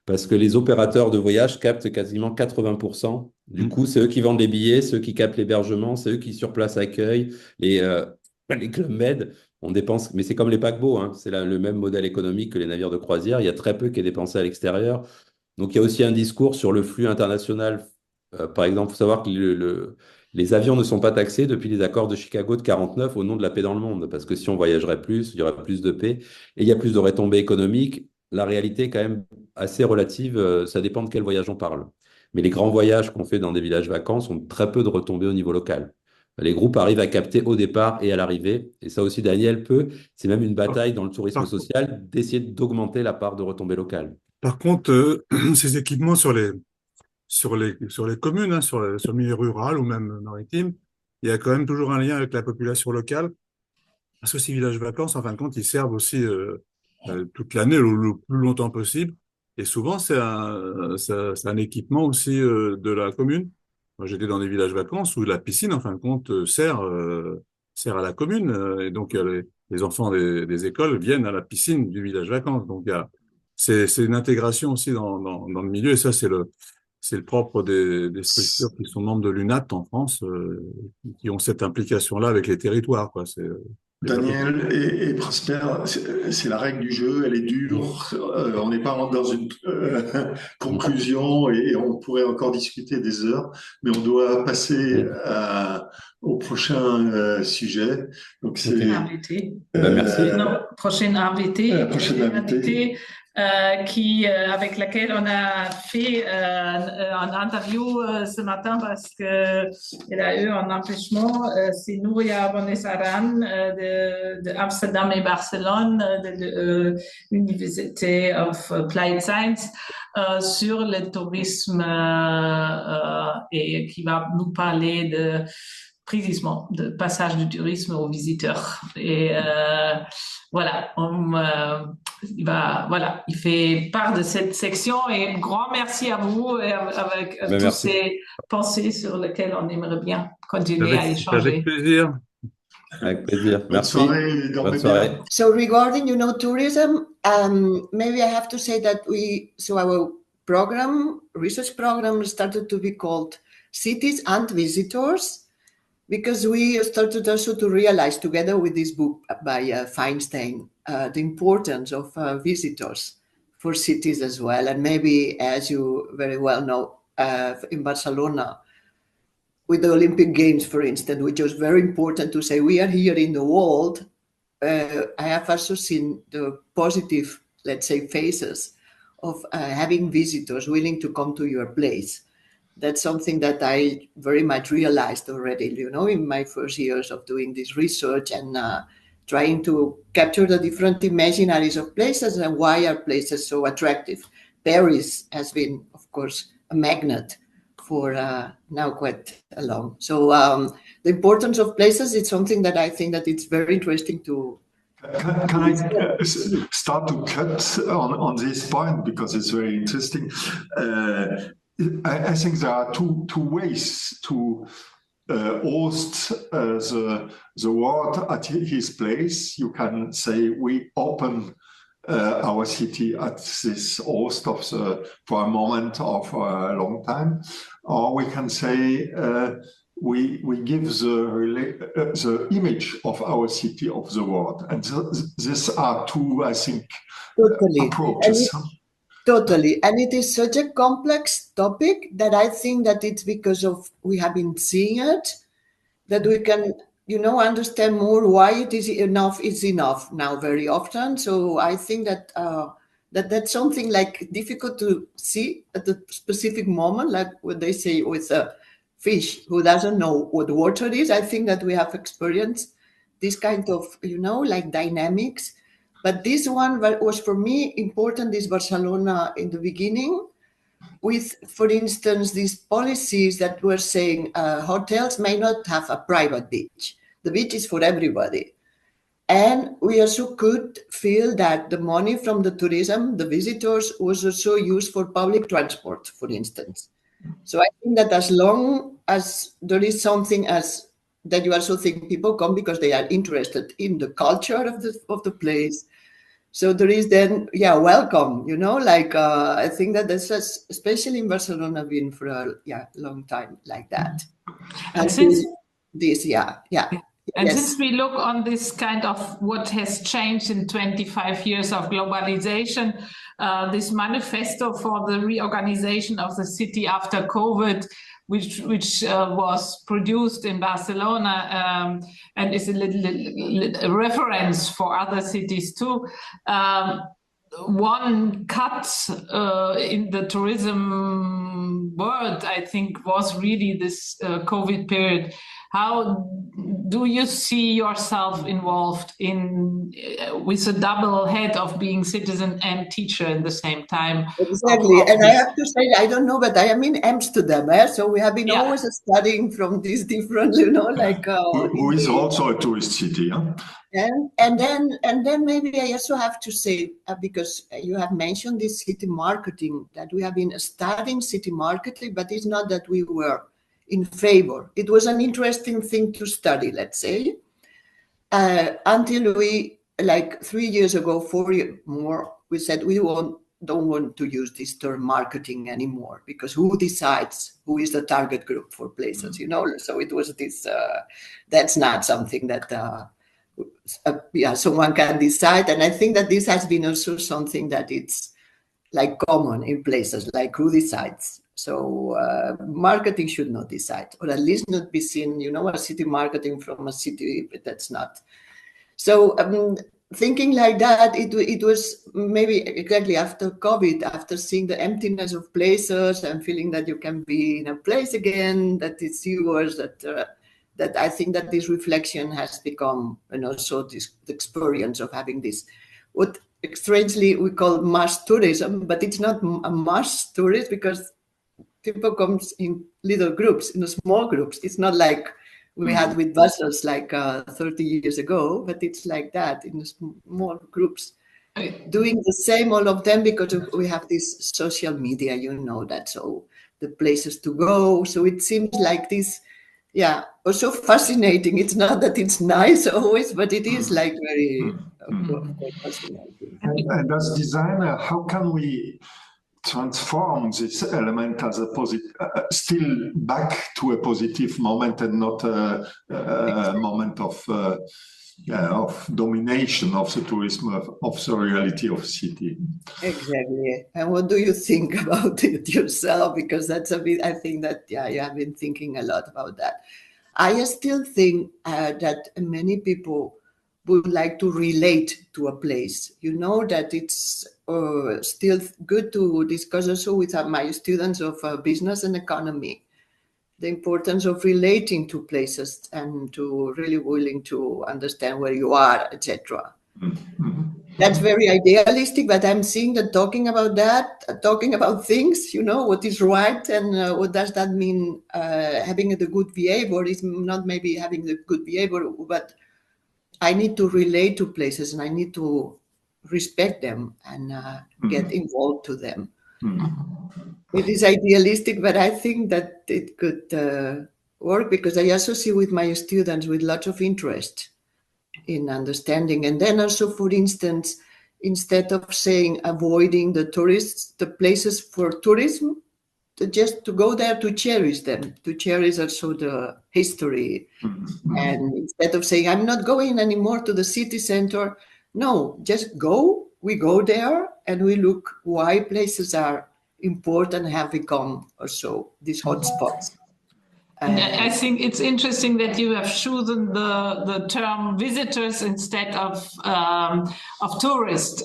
Parce que les opérateurs de voyage captent quasiment 80%. Du Mm. coup, c'est eux qui vendent les billets, c'est eux qui captent l'hébergement, c'est eux qui sur place accueillent les Club Med. On dépense, mais c'est comme les paquebots, hein. C'est le même modèle économique que les navires de croisière. Il y a très peu qui est dépensé à l'extérieur. Donc, il y a aussi un discours sur le flux international. Par exemple, il faut savoir que les avions ne sont pas taxés depuis les accords de Chicago de 49 au nom de la paix dans le monde. Parce que si on voyagerait plus, il y aurait plus de paix et il y a plus de retombées économiques. La réalité est quand même assez relative. Ça dépend de quel voyage on parle. Mais les grands voyages qu'on fait dans des villages vacances ont très peu de retombées au niveau local. les groupes arrivent à capter au départ et à l'arrivée. Et ça aussi, Daniel c'est même une bataille dans le tourisme Par, social d'essayer d'augmenter la part de retombées locales. par contre, ces équipements sur les communes, hein, sur le milieu rural ou même maritime, il y a quand même toujours un lien avec la population locale. Parce que ces villages vacances, en fin de compte, ils servent aussi toute l'année, le plus longtemps possible. Et souvent, c'est un équipement aussi de la commune. Moi, j'étais dans des villages vacances où la piscine, en fin de compte, sert à la commune. Et donc, les enfants des écoles viennent à la piscine du village vacances. Donc, c'est une intégration aussi dans le milieu. Et ça, c'est le propre des structures qui sont membres de l'UNAT en France, qui ont cette implication-là avec les territoires, quoi. C'est vraiment. Daniel et Prosper, c'est la règle du jeu, elle est dure. On n'est pas dans une conclusion et on pourrait encore discuter des heures, mais on doit passer au prochain sujet. Donc c'est invité. Merci. Non, prochaine invité. Prochaine invité. Avec laquelle on a fait un interview ce matin parce qu'elle a eu un empêchement. C'est Nouria Bonesaran de Amsterdam et Barcelone, de l'Université of Applied Science, sur le tourisme et qui va nous parler précisément de passage du tourisme aux visiteurs. Et voilà, il fait part de cette section et un grand merci à vous et avec toutes ces pensées sur lesquelles on aimerait bien continuer à échanger. Avec plaisir. Avec plaisir. Merci. Bonne soirée. So regarding, tourism, maybe I have to say that our research program started to be called Cities and Visitors, because we started also to realize, together with this book by Feinstein, the importance of visitors for cities as well. And maybe, as you very well know, in Barcelona, with the Olympic Games, for instance, which was very important to say, we are here in the world. I have also seen the positive, let's say, phases of having visitors willing to come to your place. That's something that I very much realized already, in my first years of doing this research and trying to capture the different imaginaries of places and why are places so attractive. Paris has been, of course, a magnet for now quite long. So the importance of places is something that I think that it's very interesting to. Can I start to cut on this point, because it's very interesting? I think there are two ways to host the world at his place. You can say we open our city at this host for a moment or for a long time, or we can say we give the image of our city of the world, and these are two, I think, approaches. Totally. And it is such a complex topic that I think that it's because of we have been seeing it, that we can, understand more why it is enough now very often. So I think that that's something like difficult to see at the specific moment, like what they say with a fish who doesn't know what water is. I think that we have experienced this kind of, like dynamics. But this one was for me important, is Barcelona in the beginning, with, for instance, these policies that were saying hotels may not have a private beach. The beach is for everybody. And we also could feel that the money from the tourism, the visitors, was also used for public transport, for instance. So I think that as long as there is something as that, you also think people come because they are interested in the culture of the place. So there is then, welcome, I think that this has, especially in Barcelona, been for a long time like that. And since since we look on this kind of what has changed in 25 years of globalization, this manifesto for the reorganization of the city after COVID, which was produced in Barcelona and is a reference for other cities too. One cut in the tourism world, I think, was really this COVID period, how do you see yourself involved in with a double head of being citizen and teacher at the same time? Exactly. And I have to say, I don't know, but I am in Amsterdam, so we have been Yeah. always studying from these different, like. Who is also a tourist city, huh? And then maybe I also have to say, because you have mentioned this city marketing, that we have been studying city marketing, but it's not that we were in favor. It was an interesting thing to study, let's say, until we, like 3 years ago, 4 years more, we said we don't want to use this term marketing anymore, because who decides who is the target group for places, So it was this, that's not something that someone can decide. And I think that this has been also something that it's like common in places, like who decides. So marketing should not decide, or at least not be seen, a city marketing from a city, but that's not. So thinking like that, it was maybe exactly after COVID, after seeing the emptiness of places and feeling that you can be in a place again, that it's yours, that I think that this reflection has become, so this the experience of having this, what strangely we call mass tourism, but it's not a mass tourism because people come in little groups, in small groups. It's not like we had with Brussels like 30 years ago, but it's like that in small groups, doing the same, all of them, because we have this social media, that, so the places to go. So it seems like this, also fascinating. It's not that it's nice always, but it is like very fascinating. And as designer, how can we transform this element as a positive, still back to a positive moment and not a moment of domination of the tourism, of the reality of city? Exactly. And what do you think about it yourself? Because that's a bit, I think that, you have been thinking a lot about that. I still think that many people would like to relate to a place. That it's still good to discuss also with my students of business and economy, the importance of relating to places and to really willing to understand where you are, etc. That's very idealistic, but I'm seeing that talking about things, what is right and what does that mean, having the good behavior is not maybe having the good behavior, but I need to relate to places and I need to respect them and get involved to them. It is idealistic, but I think that it could work, because I also see with my students with lots of interest in understanding. And then also, for instance, instead of saying avoiding the places for tourism, just to go there to cherish them, to cherish also the history. And instead of saying, I'm not going anymore to the city center, no, just go. We go there and we look why places are important, have become also these hotspots. I think it's interesting that you have chosen the term visitors instead of tourists.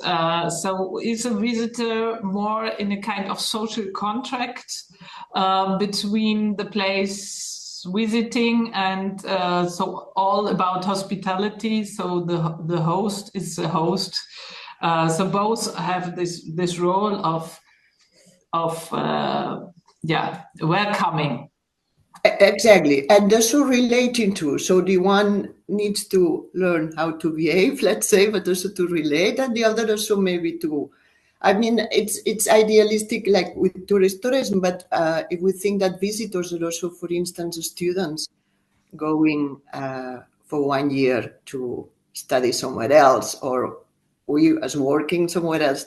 So is a visitor more in a kind of social contract between the place visiting and so all about hospitality? So the host is the host. So both have this role of welcoming. Exactly, and also relating to. So the one needs to learn how to behave, let's say, but also to relate, and the other also maybe to. I mean, it's idealistic, like with tourism, but if we think that visitors are also, for instance, students going for 1 year to study somewhere else, or we as working somewhere else.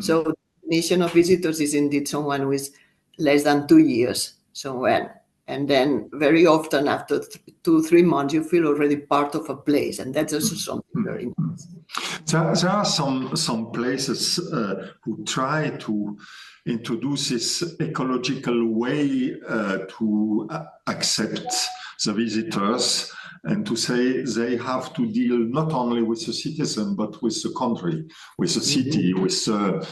So the definition of visitors is indeed someone who is less than 2 years somewhere. And then very often after 2-3 months, you feel already part of a place. And that's also something very nice. There are some places who try to introduce this ecological way to accept the visitors and to say they have to deal not only with the citizen, but with the country, with the city, with the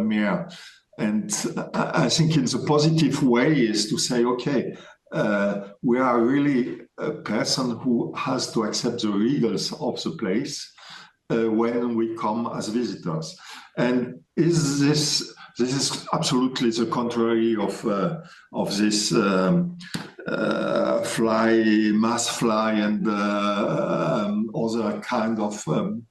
mayor. And I think in the positive way is to say, okay, we are really a person who has to accept the rules of the place when we come as visitors. And this is absolutely the contrary of this mass fly and other kind of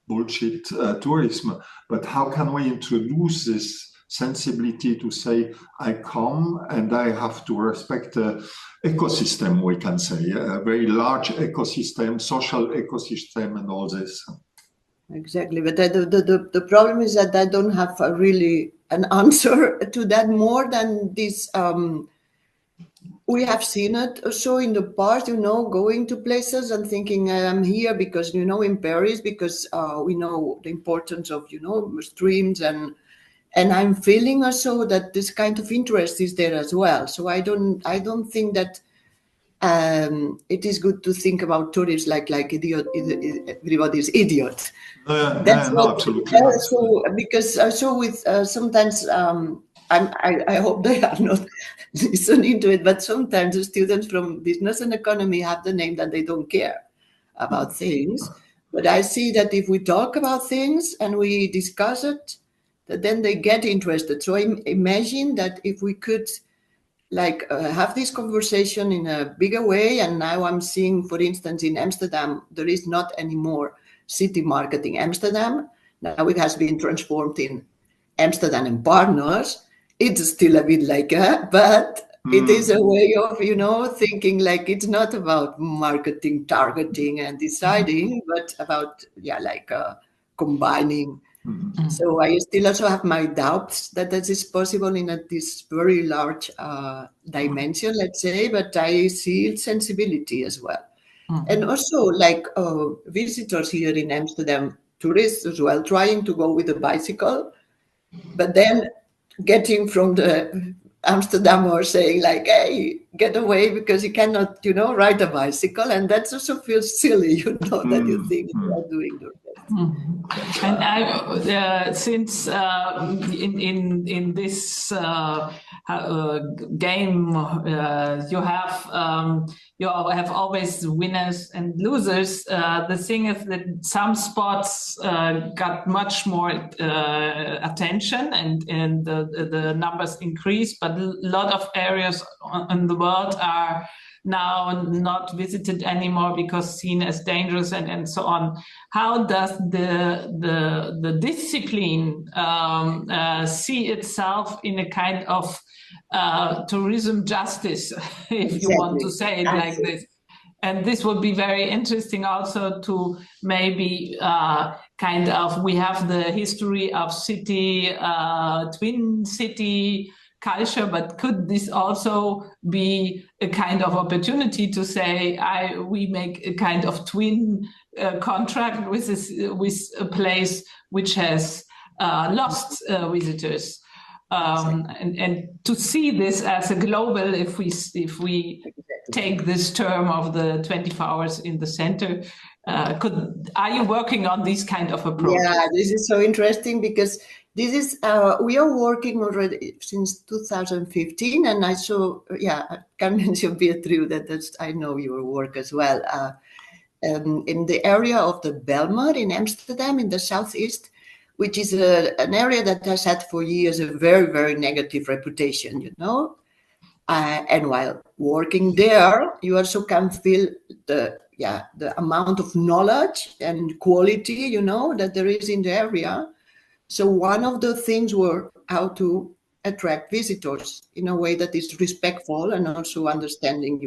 bullshit tourism. But how can we introduce this sensibility to say, I come and I have to respect the ecosystem, we can say, a very large ecosystem, social ecosystem and all this. Exactly, but the problem is that I don't have really an answer to that more than this. We have seen it also in the past, going to places and thinking I'm here because, in Paris, because we know the importance of, streams and I'm feeling also that this kind of interest is there as well. So I don't think that it is good to think about tourists like idiot. Everybody's idiot. Absolutely. So because also with sometimes I hope they are not listening to it, but sometimes the students from business and economy have the name that they don't care about things. But I see that if we talk about things and we discuss it, that then they get interested. So I imagine that if we could have this conversation in a bigger way, and now I'm seeing, for instance, in Amsterdam, there is not anymore City Marketing Amsterdam. Now it has been transformed in Amsterdam and Partners. It's still a bit but it is a way of, thinking it's not about marketing, targeting and deciding, but about, combining. So I still also have my doubts that this is possible in this very large dimension, let's say, but I see sensibility as well. And also visitors here in Amsterdam, tourists as well, trying to go with a bicycle, but then getting from the Amsterdam or saying hey, get away because you cannot, ride a bicycle. And that also feels silly, that you think you are doing the best. And I, since in this game you have always winners and losers. The thing is that some spots got much more attention and the numbers increased, but a lot of areas in the world are now not visited anymore because seen as dangerous and so on. How does the discipline see itself in a kind of tourism justice, if you want to say it like this? And this would be very interesting also to maybe we have the history of city, twin city culture, but could this also be a kind of opportunity to say we make a kind of twin contract with a place which has lost visitors, and to see this as a global, if we take this term of the 24 hours in the center, are you working on this kind of approach? Yeah, this is so interesting because this is we are working already since 2015, and I can mention Beatrice that I know your work as well. In the area of the Bijlmer in Amsterdam, in the southeast, which is an area that has had for years a very, very negative reputation, and while working there, you also can feel the amount of knowledge and quality, that there is in the area. So one of the things were how to attract visitors in a way that is respectful and also understanding,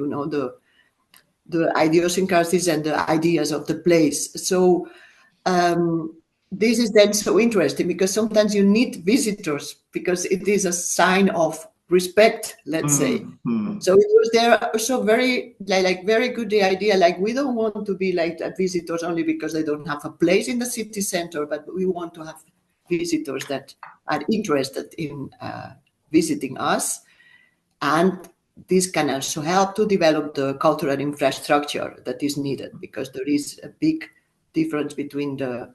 the idiosyncrasies and the ideas of the place. So this is then so interesting because sometimes you need visitors because it is a sign of respect, let's say. So it was there also very very good the idea, we don't want to be visitors only because they don't have a place in the city center, but we want to have visitors that are interested in visiting us, and this can also help to develop the cultural infrastructure that is needed, because there is a big difference between the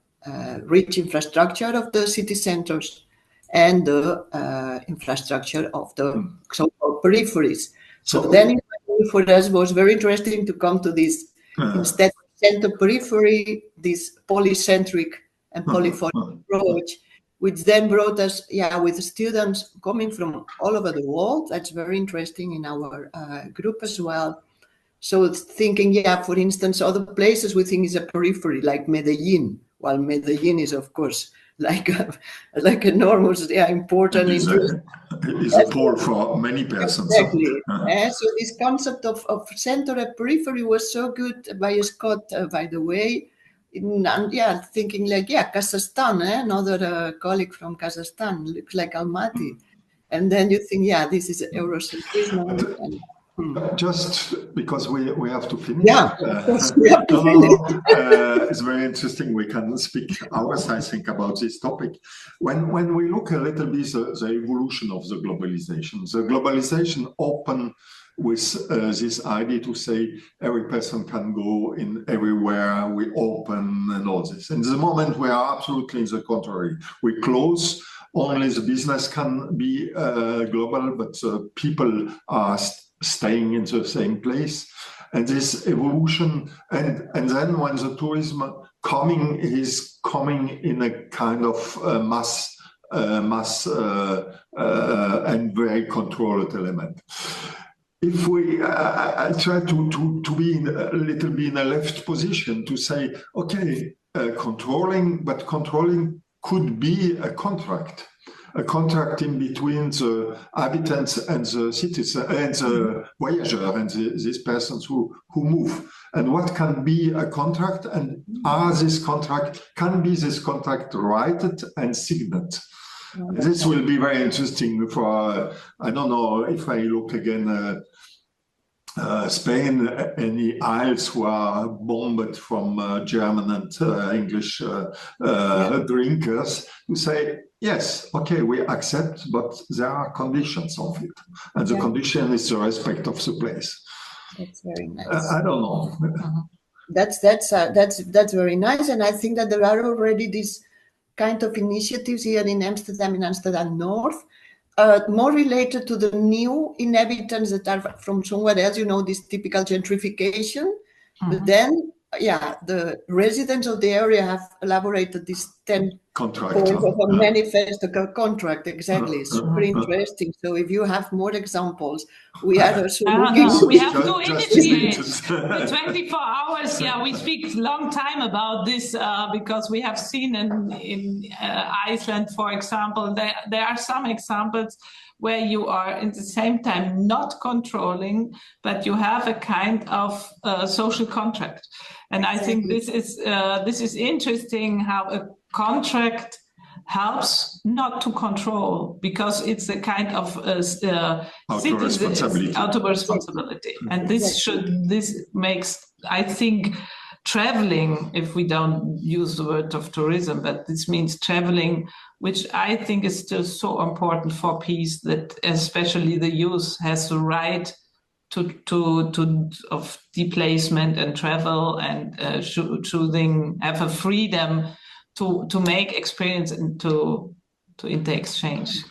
rich infrastructure of the city centers and the infrastructure of the so-called peripheries. So then for us was very interesting to come to this instead of center periphery, this polycentric and polyphonic approach, which then brought us, with students coming from all over the world. That's very interesting in our group as well. So it's thinking, for instance, other places we think is a periphery, like Medellin. While Medellin is, of course, like enormous, important. It is a pole for many persons. Exactly. So this concept of center and periphery was so good by Scott, by the way. And thinking like, Kazakhstan, another colleague from Kazakhstan, looks like Almaty. And then you think, this is Eurocentrism. Just because we have to finish. Of course we have to finish. It's very interesting. We can speak hours, I think, about this topic. When we look a little bit the evolution of the globalization open with this idea to say every person can go in everywhere, we open and all this. And the moment we are absolutely in the contrary. We close, only the business can be global, but people are staying in the same place. And this evolution, and then when the tourism is coming in a kind of mass and very controlled element. If we I try to be a little bit in a left position to say, okay, controlling could be a contract in between the inhabitants and the citizens and the voyageurs and these persons who move. And what can be a contract, and can be this contract righted and signed? This will be very interesting for, I don't know if I look again, Spain, any isles who are bombed from German and English drinkers, who say, yes, okay, we accept, but there are conditions of it. And the condition is the respect of the place. That's very nice. I don't know. That's very nice. And I think that there are already these kind of initiatives here in Amsterdam North, more related to the new inhabitants that are from somewhere else, this typical gentrification. But then, the residents of the area have elaborated this 10 contract points of a manifesto contract. Exactly. Super interesting. So if you have more examples, we are also looking. No, we have to initiate the 24 hours. We speak long time about this because we have seen in Iceland, for example, there are some examples where you are in the same time not controlling, but you have a kind of social contract. And I think this is interesting how a contract helps not to control, because it's a kind of auto responsibility. And this makes, I think, traveling, if we don't use the word of tourism, but this means traveling, which I think is still so important for peace, that especially the youth has the right of displacement and travel and choosing, have a freedom to make experience and to interexchange.